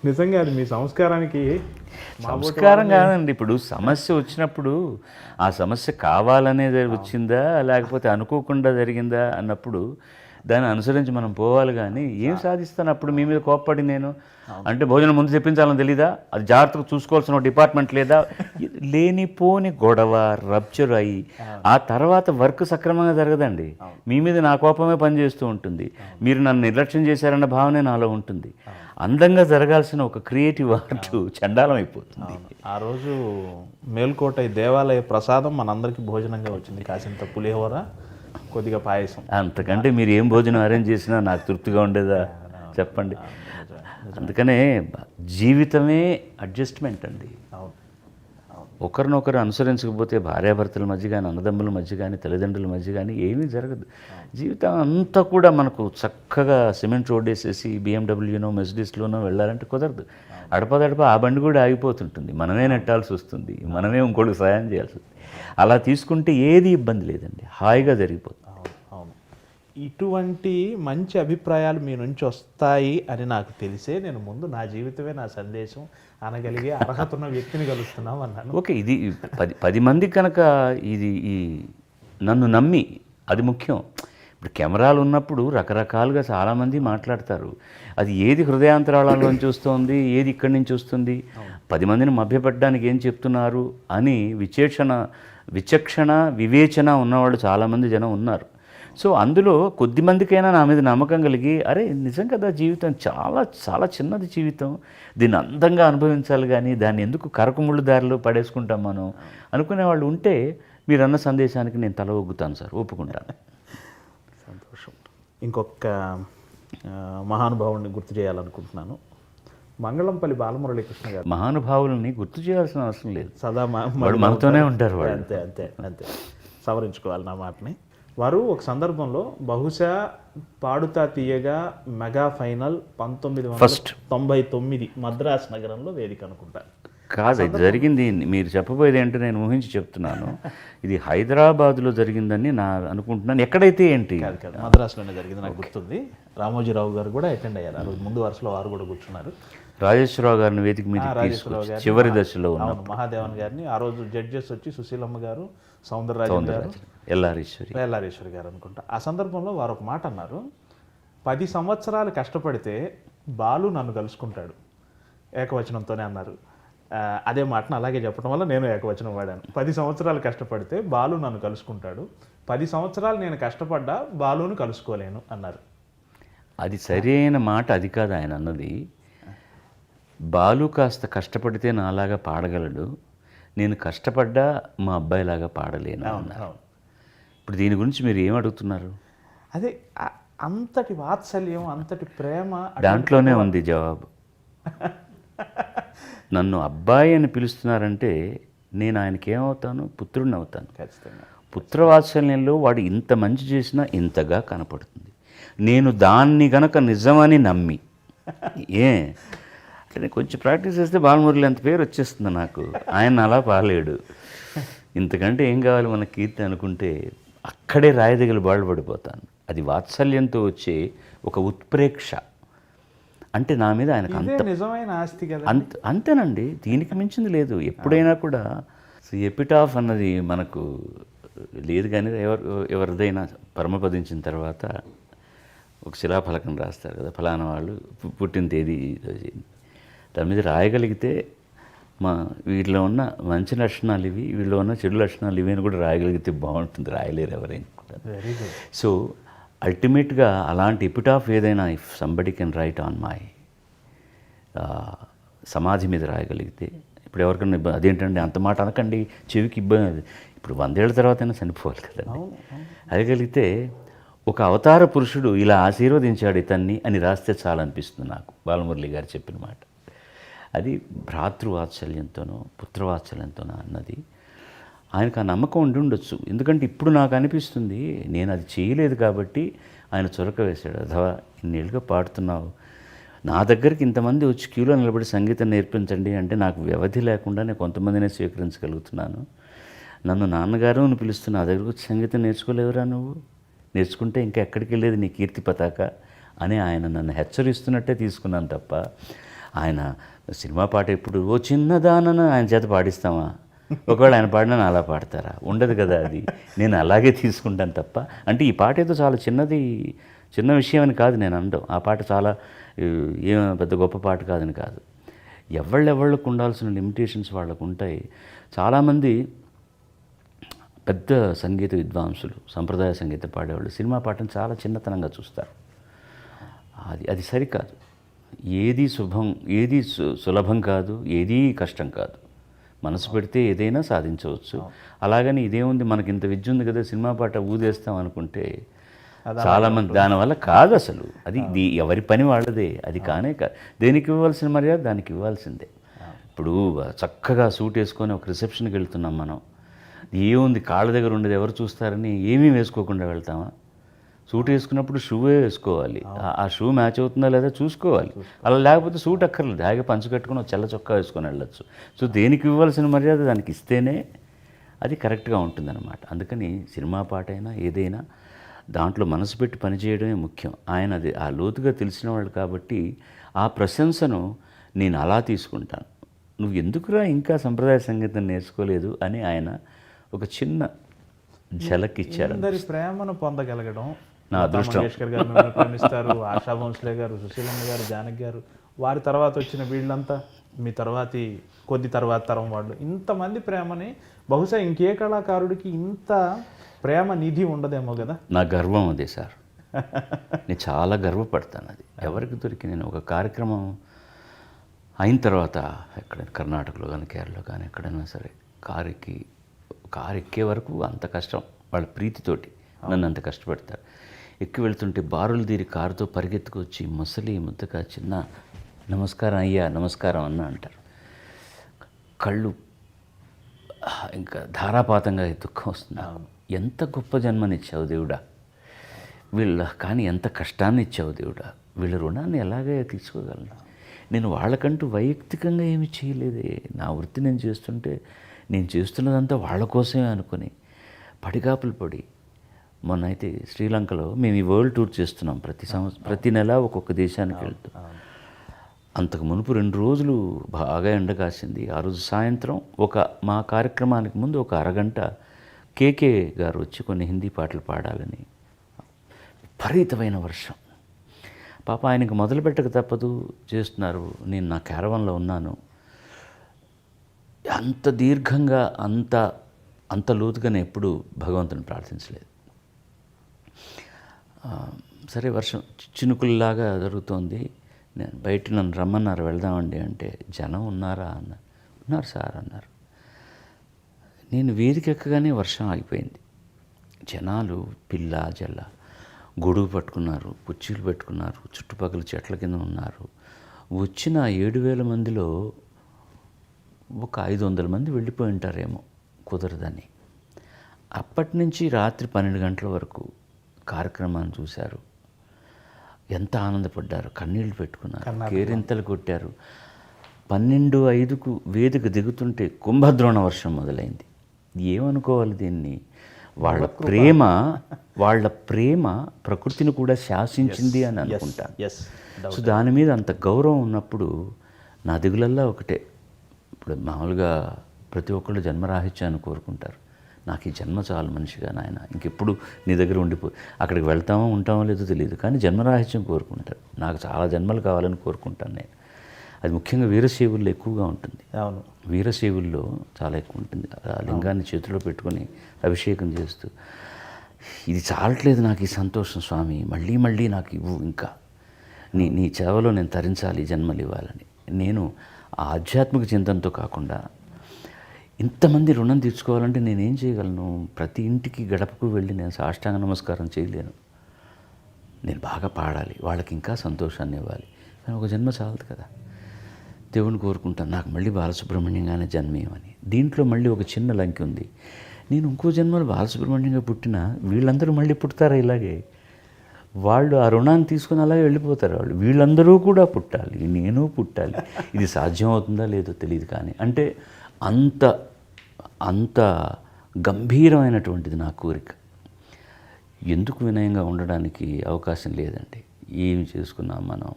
నిజంగా అది మీ సంస్కారానికి సంస్కారం కాదండి. ఇప్పుడు సమస్య వచ్చినప్పుడు ఆ సమస్య కావాలనే వచ్చిందా లేకపోతే అనుకోకుండా జరిగిందా అన్నప్పుడు దాన్ని అనుసరించి మనం పోవాలి. కానీ ఏం సాధిస్తాను అప్పుడు మీ మీద కోప్పడి నేను అంటే భోజనం ముందు చెప్పించాలని తెలీదా, అది జాగ్రత్తగా చూసుకోవాల్సిన డిపార్ట్మెంట్ లేదా, లేనిపోని గొడవ రప్చర్ అయ్యి ఆ తర్వాత వర్క్ సక్రమంగా జరగదండి. మీ మీద నా కోపమే పనిచేస్తూ ఉంటుంది, మీరు నన్ను నిర్లక్ష్యం చేశారన్న భావనే నాలో ఉంటుంది. అందంగా జరగాల్సిన ఒక క్రియేటివ్ ఆర్ట్ చండాలం అయిపోతుంది. ఆ రోజు మేల్కోట దేవాలయ ప్రసాదం మనందరికీ భోజనంగా వచ్చింది. కాసింత పులిహోర, కొద్దిగా పాయసం. అంతకంటే మీరు ఏం భోజనం అరేంజ్ చేసినా నాకు తృప్తిగా ఉండేదా చెప్పండి. అందుకనే జీవితమే అడ్జస్ట్మెంట్ అండి. ఒకరినొకరు అనుసరించకపోతే భార్యాభర్తల మధ్య కానీ, అన్నదమ్ముల మధ్య కానీ, తల్లిదండ్రుల మధ్య కానీ ఏమీ జరగదు. జీవితం అంతా కూడా మనకు చక్కగా సిమెంట్ రోడ్ వేసేసి బిఎండబ్ల్యూనో మెర్సిడీస్లోనో వెళ్ళాలంటే కుదరదు. అడపదడప ఆ బండి కూడా ఆగిపోతుంటుంది, మనమే నెట్టాల్సి వస్తుంది, మనమే ఇంకోటికి సహాయం చేయాల్సి వస్తుంది. అలా తీసుకుంటే ఏది ఇబ్బంది లేదండి, హాయిగా జరిగిపోతుంది. అవును, ఇటువంటి మంచి అభిప్రాయాలు మీ నుంచి వస్తాయి అని నాకు తెలిసే నేను ముందు నా జీవితమే నా సందేశం అనగలిగే అర్హత ఉన్న వ్యక్తిని కలుస్తున్నాం అన్నాను. ఓకే, ఇది 10 మంది కనుక ఇది నన్ను నమ్మి, అది ముఖ్యం. ఇప్పుడు కెమెరాలు ఉన్నప్పుడు రకరకాలుగా చాలామంది మాట్లాడతారు, అది ఏది హృదయాంతరాళంలోంచి వస్తుంది, ఏది ఇక్కడి నుంచి వస్తుంది, 10 మందిని మభ్యపెట్టడానికి ఏం చెప్తున్నారు అని విచక్షణ వివేచన ఉన్నవాళ్ళు చాలామంది జనం ఉన్నారు. సో అందులో కొద్దిమందికైనా నా మీద నమ్మకం కలిగి, అరే నిజం కదా, జీవితం చాలా చాలా చిన్నది జీవితం, దీన్ని అందంగా అనుభవించాలి కానీ దాన్ని ఎందుకు కరకుముళ్ళు దారిలో పడేసుకుంటాం మనం అనుకునే వాళ్ళు ఉంటే మీరు అన్న సందేశానికి నేను తల ఒగ్గుతాను సార్, ఒప్పుకుంటాను. సంతోషం. ఇంకొక మహానుభావుడిని గుర్తు చేయాలనుకుంటున్నాను, మంగళంపల్లి బాలమురళీకృష్ణ గారు. మహానుభావులని గుర్తు చేయాల్సిన అవసరం లేదు, సదా వాళ్ళు మనతోనే ఉంటారు. వాళ్ళు అంతే అంతే అంతే సవరించుకోవాలి నా మాటని. వారు ఒక సందర్భంలో బహుశా పాడుతా తీయగా మెగా ఫైనల్ 1999 మద్రాస్ నగరంలో వేదిక అనుకుంటా. కాదు, ఇది జరిగింది, మీరు చెప్పబోయేది ఏంటో నేను ఊహించి చెప్తున్నాను. ఇది హైదరాబాద్లో జరిగిందని నా అనుకుంటున్నాను. ఎక్కడైతే ఏంటి, కాదు మద్రాసులోనే జరిగింది, నాకు గుర్తుంది. రామోజీరావు గారు కూడా అటెండ్ అయ్యారు ఆ రోజు, ముందు వరుసలో వారు కూడా కూర్చున్నారు. రాజేశ్వరరావు గారిని వేదిక మీద తీసుకొచ్చి చివరి దశలో ఉన్న మహాదేవన్ గారిని ఆ రోజు జడ్జెస్ వచ్చి సుశీలమ్మ గారు, సౌందరరాజన్ గారు, ఎల్లారీశ్వరి గారు అనుకుంటా. ఆ సందర్భంలో వారు ఒక మాట అన్నారు, 10 సంవత్సరాలు కష్టపడితే బాలు నన్ను కలుసుకుంటాడు, ఏకవచనంతోనే అన్నారు. అదే మాటను అలాగే చెప్పడం వల్ల నేను ఏకవచనం వాడాను. 10 సంవత్సరాలు కష్టపడితే బాలు నన్ను కలుసుకుంటాడు, 10 సంవత్సరాలు నేను కష్టపడ్డా బాలును కలుసుకోలేను అన్నారు. అది సరైన మాట, అది కాదు ఆయన అన్నది. బాలు కాస్త కష్టపడితే నాలాగా పాడగలడు, నేను కష్టపడ్డా మా అబ్బాయిలాగా పాడలేను అన్నారు. ఇప్పుడు దీని గురించి మీరు ఏం అడుగుతున్నారు? అదే అంతటి వాత్సల్యం, అంతటి ప్రేమ దాంట్లోనే ఉంది జవాబు. నన్ను అబ్బాయి అని పిలుస్తున్నారంటే నేను ఆయనకి ఏమవుతాను, పుత్రుడిని అవుతాను. ఖచ్చితంగా పుత్రవాత్సల్యంలో వాడు ఇంత మంచి చేసినా ఇంతగా కనపడుతుంది. నేను దాన్ని గనక నిజమని నమ్మి అంటే కొంచెం ప్రాక్టీస్ చేస్తే బాలమురళి అంత పేరు వచ్చేస్తుంది నాకు. ఆయన అలా పాలేడు. ఇంతకంటే ఏం కావాలి మన కీర్తి అనుకుంటే అక్కడే రాయదగిలి బాళ్ళు పడిపోతాను. అది వాత్సల్యంతో వచ్చే ఒక ఉత్ప్రేక్ష. అంటే నా మీద ఆయనకు అంత నిజమైన ఆస్తి కదా. అంతేనండి, దీనికి మించింది లేదు. ఎప్పుడైనా కూడా ఎపిటాఫ్ అన్నది మనకు లేదు, కానీ ఎవరిదైనా పరమపదించిన తర్వాత ఒక శిలాఫలకం రాస్తారు కదా, ఫలానా వాళ్ళు పుట్టిన తేదీ దాని మీద రాయగలిగితే వీటిలో ఉన్న మంచి లక్షణాలు ఇవి, వీళ్ళు ఉన్న చెడు లక్షణాలు ఇవి అని కూడా రాయగలిగితే బాగుంటుంది. రాయలేరు ఎవరైనా కూడా. సో అల్టిమేట్గా అలాంటి ఎపిటాఫ్ ఏదైనా if somebody can write on my సమాధి మీద రాయగలిగితే, ఇప్పుడు ఎవరికైనా అదేంటండి అంత మాట అనకండి, చెవికి ఇబ్బంది, ఇప్పుడు 100 ఏళ్ళ తర్వాత అయినా చనిపోవాలి కదండి. అడగలిగితే ఒక అవతార పురుషుడు ఇలా ఆశీర్వదించాడు ఇతన్ని అని రాస్తే చాలనిపిస్తుంది నాకు, బాలమురళి గారు చెప్పిన మాట. అది భ్రాతృవాత్సల్యంతోనో పుత్రవాత్సల్యంతోనో అన్నది ఆయనకు ఆ నమ్మకం ఉండి ఉండొచ్చు. ఎందుకంటే ఇప్పుడు నాకు అనిపిస్తుంది నేను అది చేయలేదు కాబట్టి ఆయన చొరక వేశాడు. అథవా ఇన్నేళ్ళుగా పాడుతున్నావు, నా దగ్గరికి ఇంతమంది వచ్చి క్యూలో నిలబడి సంగీతం నేర్పించండి అంటే నాకు వ్యవధి లేకుండా నేను కొంతమందినే స్వీకరించగలుగుతున్నాను. నన్ను నాన్నగారు అని పిలుస్తున్నా, నా దగ్గరకు వచ్చి సంగీతం నేర్చుకోలేవురా నువ్వు, నేర్చుకుంటే ఇంకా ఎక్కడికి వెళ్ళేది నీ కీర్తి పతాక అని ఆయన నన్ను హెచ్చరిస్తున్నట్టే తీసుకున్నాను తప్ప, ఆయన సినిమా పాట ఇప్పుడు ఓ చిన్నదానన ఆయన చేత పాడిస్తామా, ఒకవేళ ఆయన పాడినా అలా పాడతారా, ఉండదు కదా. అది నేను అలాగే తీసుకుంటాను తప్ప, అంటే ఈ పాట ఏదో చాలా చిన్న విషయం అని కాదు నేను అనడం. ఆ పాట చాలా ఏం పెద్ద గొప్ప పాట కాదని కాదు. ఎవళ్ళకు ఉండాల్సిన లిమిటేషన్స్ వాళ్ళకు ఉంటాయి. చాలామంది పెద్ద సంగీత విద్వాంసులు, సంప్రదాయ సంగీతం పాడేవాళ్ళు సినిమా పాటను చాలా చిన్నతనంగా చూస్తారు. అది సరికాదు. ఏది శుభం, ఏది సులభం కాదు, ఏదీ కష్టం కాదు. మనసు పెడితే ఏదైనా సాధించవచ్చు. అలాగని ఇదేముంది మనకి ఇంత విద్య ఉంది కదా సినిమా పాట ఊదేస్తాం అనుకుంటే చాలామంది దానివల్ల కాదు అసలు. అది ఎవరి పని వాళ్ళదే. అది కానే కాదు. దేనికి ఇవ్వాల్సిన మర్యాద దానికి ఇవ్వాల్సిందే. ఇప్పుడు చక్కగా సూట్ వేసుకొని ఒక రిసెప్షన్కి వెళ్తున్నాం మనం, ఏముంది కాళ్ళ దగ్గర ఉండేది ఎవరు చూస్తారని ఏమీ వేసుకోకుండా వెళ్తామా? సూట్ వేసుకున్నప్పుడు షూవే వేసుకోవాలి. ఆ షూ మ్యాచ్ అవుతుందా లేదా చూసుకోవాలి. అలా లేకపోతే సూట్ అక్కర్లేదు, హాయిగా పంచు కట్టుకుని ఒక చల్ల చొక్కా వేసుకొని వెళ్ళచ్చు. సో దేనికి ఇవ్వాల్సిన మర్యాద దానికి ఇస్తేనే అది కరెక్ట్గా ఉంటుందన్నమాట. అందుకని సినిమా పాట అయినా ఏదైనా దాంట్లో మనసు పెట్టి పనిచేయడమే ముఖ్యం. ఆయన అది ఆ లోతుగా తెలిసిన వాళ్ళు కాబట్టి ఆ ప్రశంసను నేను అలా తీసుకుంటాను. నువ్వు ఎందుకురా ఇంకా సంప్రదాయ సంగీతం నేర్చుకోలేదు అని ఆయన ఒక చిన్న ఝలక్ ఇచ్చారు. అందరి ప్రేమను పొందగలగడం నా అదృష్టం. మంగేష్కర్ గారు మిమ్మల్ని ప్రేమిస్తారు, ఆశా భోంస్లే గారు, సుశీలమ్మ గారు, జానకి గారు, వారి తర్వాత వచ్చిన వీళ్ళంతా మీ కొద్ది తర్వాత తరం వాళ్ళు, ఇంతమంది ప్రేమని బహుశా ఇంకే కళాకారుడికి ఇంత ప్రేమ నిధి ఉండదేమో కదా. నా గర్వం అదే సార్. నేను చాలా గర్వపడతాను. అది ఎవరికి దొరికి నేను ఒక కార్యక్రమం అయిన తర్వాత ఎక్కడైనా కర్ణాటకలో కానీ కేరళలో కానీ ఎక్కడైనా సరే కారు ఎక్కే వరకు అంత కష్టం, వాళ్ళ ప్రీతితోటి నన్ను అంత కష్టపడతారు. ఎక్కి వెళ్తుంటే బారులు తీరి కారుతో పరిగెత్తుకొచ్చి ముసలి ముద్దగా చిన్న నమస్కారం అయ్యా నమస్కారం అన్న అంటారు. కళ్ళు ఇంకా ధారాపాతంగా దుఃఖం వస్తుంది. ఎంత గొప్ప జన్మనిచ్చావు దేవుడా కానీ ఎంత కష్టాన్ని ఇచ్చావు దేవుడా, వీళ్ళ రుణాన్ని ఎలాగే తీసుకోగలను. నేను వాళ్ళకంటూ వైయక్తికంగా ఏమి చేయలేదే. నా వృత్తి నేను చేస్తుంటే నేను చేస్తున్నదంతా వాళ్ళ కోసమే అనుకుని పడిగాపులు పడి, మొన్న అయితే శ్రీలంకలో మేము ఈ వరల్డ్ టూర్ చేస్తున్నాం ప్రతి నెల ఒక్కొక్క దేశానికి వెళ్తాం. అంతకు మునుపు 2 రోజులు బాగా ఎండ కాసింది. ఆ రోజు సాయంత్రం మా కార్యక్రమానికి ముందు ఒక అరగంట కేకే గారు వచ్చి కొన్ని హిందీ పాటలు పాడాలని, విపరీతమైన వర్షం. పాప ఆయనకు మొదలు పెట్టక తప్పదు, చేస్తున్నారు. నేను నా క్యారవాన్లో ఉన్నాను. అంత దీర్ఘంగా అంత లోతుగా నేను ఎప్పుడు భగవంతుని ప్రార్థించలేదు. సరే వర్షం చినుకుల్లాగా జరుగుతోంది. నేను బయట నన్ను రమ్మన్నారు వెళ్దామండి అంటే, జనం ఉన్నారా ఉన్నారు సార్ అన్నారు. నేను వేదిక ఎక్కగానే వర్షం ఆగిపోయింది. జనాలు పిల్ల జల్ల గొడుగు పట్టుకున్నారు, కుర్చీలు పెట్టుకున్నారు, చుట్టుపక్కల చెట్ల కింద ఉన్నారు. వచ్చిన 7,000 మందిలో ఒక 500 మంది వెళ్ళిపోయి ఉంటారేమో కుదరదని. అప్పటి నుంచి రాత్రి 12 గంటల వరకు కార్యక్రమాన్ని చూశారు. ఎంత ఆనందపడ్డారు, కన్నీళ్లు పెట్టుకున్నారు, కేరింతలు కొట్టారు. 12:05కు వేదిక దిగుతుంటే కుంభద్రోణ వర్షం మొదలైంది. ఏమనుకోవాలి దీన్ని? వాళ్ళ ప్రేమ ప్రకృతిని కూడా శాసించింది అని అనుకుంటాను. ఎస్. సో దాని మీద అంత గౌరవం ఉన్నప్పుడు నా దిగులల్లా ఒకటే. ఇప్పుడు మామూలుగా ప్రతి ఒక్కళ్ళు జన్మరాహిత్యాన్ని కోరుకుంటారు. నాకు ఈ జన్మ చాలు మనిషిగా, నాయన ఇంకెప్పుడు నీ దగ్గర అక్కడికి వెళ్తామో ఉంటామో లేదో తెలియదు, కానీ జన్మరాహిత్యం కోరుకుంటారు. నాకు చాలా జన్మలు కావాలని కోరుకుంటాను నేను. అది ముఖ్యంగా వీరశైవుల్లో ఎక్కువగా ఉంటుంది. అవును, వీరశైవుల్లో చాలా ఎక్కువ ఉంటుంది. ఆ లింగాన్ని చేతిలో పెట్టుకొని అభిషేకం చేస్తూ, ఇది చాలట్లేదు నాకు ఈ సంతోషం స్వామి, మళ్ళీ మళ్ళీ నాకు ఇవ్వు, ఇంకా నీ సేవలో నేను తరించాలి, జన్మలు ఇవ్వాలని. నేను ఆ ఆధ్యాత్మిక చింతనతో కాకుండా ఇంతమంది రుణం తీర్చుకోవాలంటే నేనేం చేయగలను? ప్రతి ఇంటికి గడపకు వెళ్ళి నేను సాష్టాంగ నమస్కారం చేయలేను. నేను బాగా పాడాలి, వాళ్ళకి ఇంకా సంతోషాన్ని ఇవ్వాలి. కానీ ఒక జన్మ చాలదు కదా. దేవుని కోరుకుంటాను నాకు మళ్ళీ బాలసుబ్రహ్మణ్యంగానే జన్మేయమని. దీంట్లో మళ్ళీ ఒక చిన్న లంకి ఉంది. నేను ఇంకో జన్మలో బాలసుబ్రహ్మణ్యంగా పుట్టినా వీళ్ళందరూ మళ్ళీ పుడతారా ఇలాగే? వాళ్ళు ఆ రుణాన్ని తీసుకుని అలాగే వెళ్ళిపోతారు. వీళ్ళందరూ కూడా పుట్టాలి, నేను పుట్టాలి. ఇది సాధ్యం అవుతుందా లేదో తెలియదు, కానీ అంటే అంత గంభీరమైనటువంటిది నా కోరిక. ఎందుకు వినయంగా ఉండడానికి అవకాశం లేదండి. ఏమి చేసుకున్నాం మనం,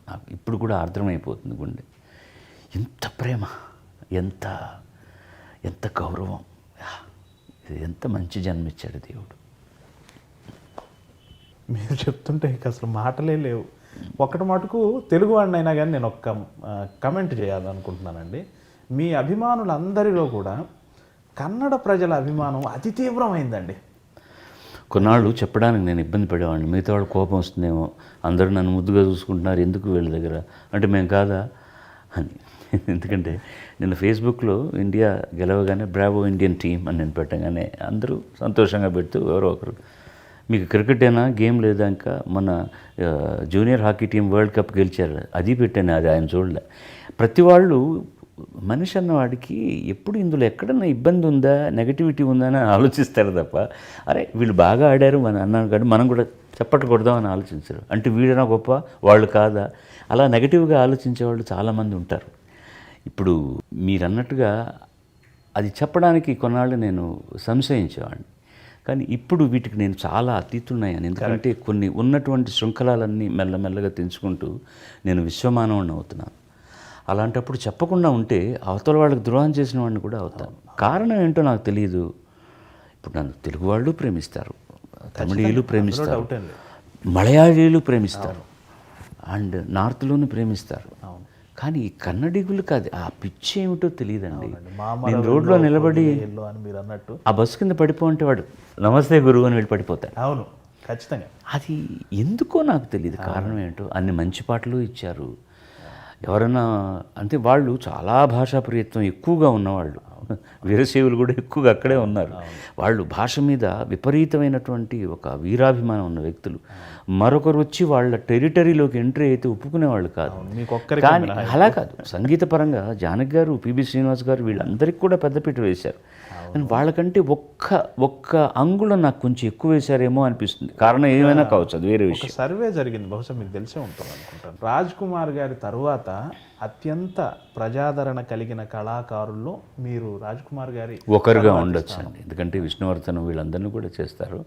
నాకు ఇప్పుడు కూడా అర్థమైపోతుంది గుండె. ఎంత ప్రేమ, ఎంత గౌరవం, ఎంత మంచి జన్మిచ్చాడు దేవుడు. మీరు చెప్తుంటే అసలు మాటలే లేవు. ఒక్కటి మటుకు తెలుగువాడిని అయినా కానీ నేను ఒక్క కమెంట్ చేయాలనుకుంటున్నానండి. మీ అభిమానులందరిలో కూడా కన్నడ ప్రజల అభిమానం అతి తీవ్రమైందండి. కొన్నాళ్ళు చెప్పడానికి నేను ఇబ్బంది పడేవాడిని. మిగతా వాళ్ళు కోపం వస్తుందేమో, అందరూ నన్ను ముద్దుగా చూసుకుంటున్నారు, ఎందుకు వీళ్ళ దగ్గర అంటే మేము కాదా అని. ఎందుకంటే నేను ఫేస్బుక్లో ఇండియా గెలవగానే బ్రావో ఇండియన్ టీమ్ అని నేను పెట్టగానే అందరూ సంతోషంగా పెడుతూ ఎవరో ఒకరు మీకు క్రికెట్ అయినా గేమ్ లేదా, ఇంకా మన junior hockey team world cup గెలిచారు అది పెట్టాను, అది ఆయన చూడలే. ప్రతి వాళ్ళు మనిషి అన్నవాడికి ఎప్పుడు ఇందులో ఎక్కడన్నా ఇబ్బంది ఉందా, నెగటివిటీ ఉందా అని ఆలోచిస్తారు తప్ప, అరే వీళ్ళు బాగా ఆడారు మన అన్నాను కానీ మనం కూడా చప్పట్లు కొడదామని ఆలోచించరు. అంటే వీడైనా గొప్ప, వాళ్ళు కాదా, అలా నెగటివ్గా ఆలోచించేవాళ్ళు చాలామంది ఉంటారు. ఇప్పుడు మీరన్నట్టుగా అది చెప్పడానికి కొన్నాళ్ళు నేను సంశయించేవాడిని, కానీ ఇప్పుడు వీటికి నేను చాలా అతీతున్నాను. ఎందుకంటే కొన్ని ఉన్నటువంటి శృంఖలాలన్నీ మెల్లమెల్లగా తెంచుకుంటూ నేను విశ్వమానవుడిని అవుతున్నాను. అలాంటప్పుడు చెప్పకుండా ఉంటే అవతల వాళ్ళకి ద్రోహం చేసిన వాడిని కూడా అవుతాను. కారణం ఏంటో నాకు తెలియదు. ఇప్పుడు నన్ను తెలుగు వాళ్ళు ప్రేమిస్తారు, తమిళీయులు ప్రేమిస్తారు, మలయాళీలు ప్రేమిస్తారు, అండ్ నార్త్లోనూ ప్రేమిస్తారు. కానీ ఈ కన్నడిగులు కాదు, ఆ పిచ్చి ఏమిటో తెలియదండి. నేను రోడ్లో నిలబడి ఆ బస్సు కింద పడిపోంటే వాడు నమస్తే గురువు అని వెళ్ళి పడిపోతాడు. అవును, ఖచ్చితంగా. అది ఎందుకో నాకు తెలియదు, కారణం ఏంటో. అన్ని మంచి పాటలు ఇచ్చారు. ఎవరైనా అంటే వాళ్ళు చాలా భాషా ప్రియత్వం ఎక్కువగా ఉన్నవాళ్ళు, వీరశైవులు కూడా ఎక్కువగా అక్కడే ఉన్నారు. వాళ్ళు భాష మీద విపరీతమైనటువంటి ఒక వీరాభిమానం ఉన్న వ్యక్తులు. మరొకరు వచ్చి వాళ్ళ టెరిటరీలోకి ఎంట్రీ అయితే ఒప్పుకునేవాళ్ళు కాదు. కానీ అలా కాదు, సంగీతపరంగా జానకి గారు, పిబి శ్రీనివాస్ గారు వీళ్ళందరికీ కూడా పెద్దపీట వేశారు. కానీ వాళ్ళకంటే ఒక్క అంగుళం నాకు కొంచెం ఎక్కువ వేశారేమో అనిపిస్తుంది. కారణం ఏమైనా కావచ్చు, అది వేరే విషయం. సర్వే జరిగింది, బహుశా మీకు తెలిసే ఉంటుంది అనుకుంటాను. రాజ్ కుమార్ గారి తరువాత అత్యంత ప్రజాదరణ కలిగిన కళాకారుల్లో మీరు రాజ్ కుమార్ గారి ఒకరుగా ఉండొచ్చు అండి. ఎందుకంటే విష్ణువర్ధన్ వీళ్ళందరినీ కూడా చేస్తారు,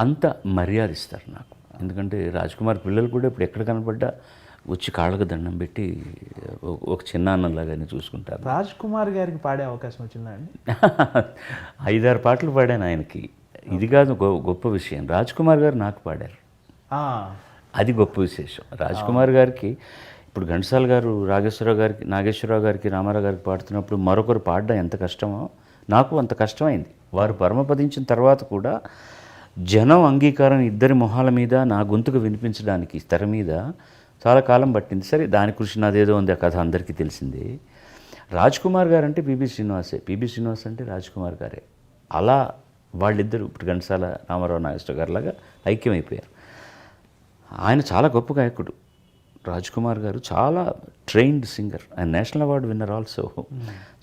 అంత మర్యాద ఇస్తారు నాకు. ఎందుకంటే రాజ్ కుమార్ పిల్లలు కూడా ఇప్పుడు ఎక్కడ కనపడ్డా వచ్చి కాళ్ళకు దండం పెట్టి ఒక చిన్న అన్నలాగానే చూసుకుంటారు. రాజ్ కుమార్ గారికి పాడే అవకాశం వచ్చిందండి? 5-6 పాటలు పాడాను ఆయనకి. ఇది కాదు గొప్ప విషయం, రాజ్ కుమార్ గారు నాకు పాడారు, అది గొప్ప విశేషం. రాజ్ కుమార్ గారికి ఇప్పుడు ఘంటసాల గారు నాగేశ్వరరావు గారికి రామారావు గారికి పాడుతున్నప్పుడు మరొకరు పాడడం ఎంత కష్టమో నాకు అంత కష్టమైంది. వారు పరమపదించిన తర్వాత కూడా జనం అంగీకారం ఇద్దరి మొహాల మీద నా గొంతుకు వినిపించడానికి తెర మీద చాలా కాలం పట్టింది. సరే, దాని కృషి నాదేదో ఉంది, ఆ కథ అందరికీ తెలిసింది. రాజ్ కుమార్ గారు అంటే పిబి శ్రీనివాసే, పిబి శ్రీనివాస్ అంటే రాజ్ కుమార్ గారే. అలా వాళ్ళిద్దరూ ఇప్పుడు ఘంటసాల రామారావు నాగేశ్వర గారు లాగా ఐక్యమైపోయారు. ఆయన చాలా గొప్ప గాయకుడు రాజ్ కుమార్ గారు, చాలా ట్రైన్డ్ సింగర్, ఆయన నేషనల్ అవార్డు విన్నర్ ఆల్సో.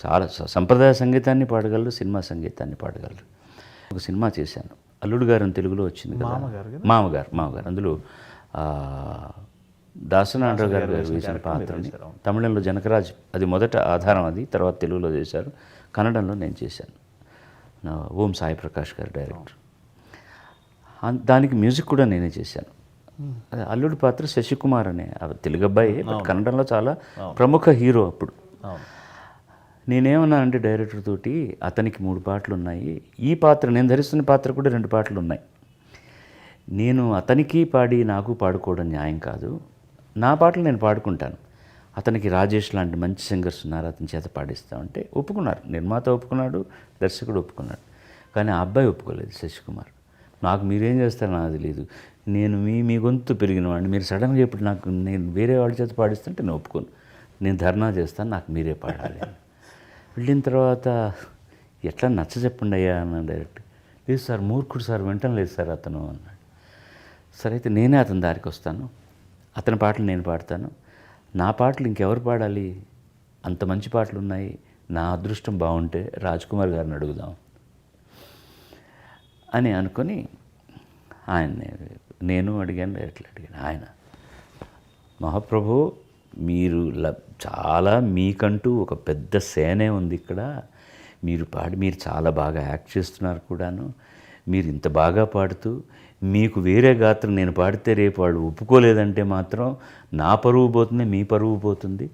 చాలా సంప్రదాయ సంగీతాన్ని పాడగలరు, సినిమా సంగీతాన్ని పాడగలరు. ఒక సినిమా చేశాను, అల్లుడు గారు అని తెలుగులో వచ్చింది కదా, మామగారు. అందులో దాసనారాయణ గారు వేసిన పాత్రని తమిళంలో జనకరాజ్, అది మొదట ఆధారం, అది తర్వాత తెలుగులో చేశారు, కన్నడంలో నేను చేశాను. ఓం సాయి ప్రకాష్ గారు డైరెక్టర్. దానికి మ్యూజిక్ కూడా నేనే చేశాను. అల్లుడి పాత్ర శశికుమార్ అనే తెలుగు అబ్బాయి, బట్ కన్నడంలో చాలా ప్రముఖ హీరో అప్పుడు. నేనేమన్నా అంటే డైరెక్టర్ తోటి, అతనికి 3 పాటలు ఉన్నాయి, ఈ పాత్ర నేను ధరిస్తున్న పాత్ర కూడా 2 పాటలు ఉన్నాయి, నేను అతనికి పాడి నాకు పాడుకోవడం న్యాయం కాదు, నా పాటలు నేను పాడుకుంటాను, అతనికి రాజేష్ లాంటి మంచి సింగర్స్ ఉన్నారు, అతని చేత పాడిస్తామంటే ఒప్పుకున్నారు. నిర్మాత ఒప్పుకున్నాడు, దర్శకుడు ఒప్పుకున్నాడు. కానీ ఆ అబ్బాయి ఒప్పుకోలేదు, శశికుమార్. నాకు మీరేం చేస్తారో నాకు తెలియదు, నేను మీ గొంతు పెరిగిన వాడిని, మీరు సడన్గా ఇప్పుడు నాకు నేను వేరే వాళ్ళ చేత పాడిస్తుంటే నేను ఒప్పుకోను, నేను ధర్నా చేస్తాను, నాకు మీరే పాడాలి. వెళ్ళిన తర్వాత ఎట్లా నచ్చ చెప్పండి అయ్యా అన్న డైరెక్ట్. లేదు సార్, మూర్ఖుడు సార్, వింటం లేదు సార్ అతను అన్నాడు. సరే అయితే నేనే అతని దారికి వస్తాను, అతని పాటలు నేను పాడతాను, నా పాటలు ఇంకెవరు పాడాలి, అంత మంచి పాటలు ఉన్నాయి, నా అదృష్టం బాగుంటే రాజ్ కుమార్ గారిని అడుగుదాం అని అనుకొని ఆయన్ని నేను అడిగాను, డైరెక్ట్లు అడిగాను. ఆయన, మహాప్రభు మీరు చాలా మీకంటూ ఒక పెద్ద సేనే ఉంది ఇక్కడ, మీరు మీరు చాలా బాగా యాక్ట్ చేస్తున్నారు కూడాను, మీరు ఇంత బాగా పాడుతూ మీకు వేరే గాత్రం నేను పాడితే రేపు వాళ్ళు ఒప్పుకోలేదంటే మాత్రం నా పరువు పోతుంది, మీ పరువు పోతుంది,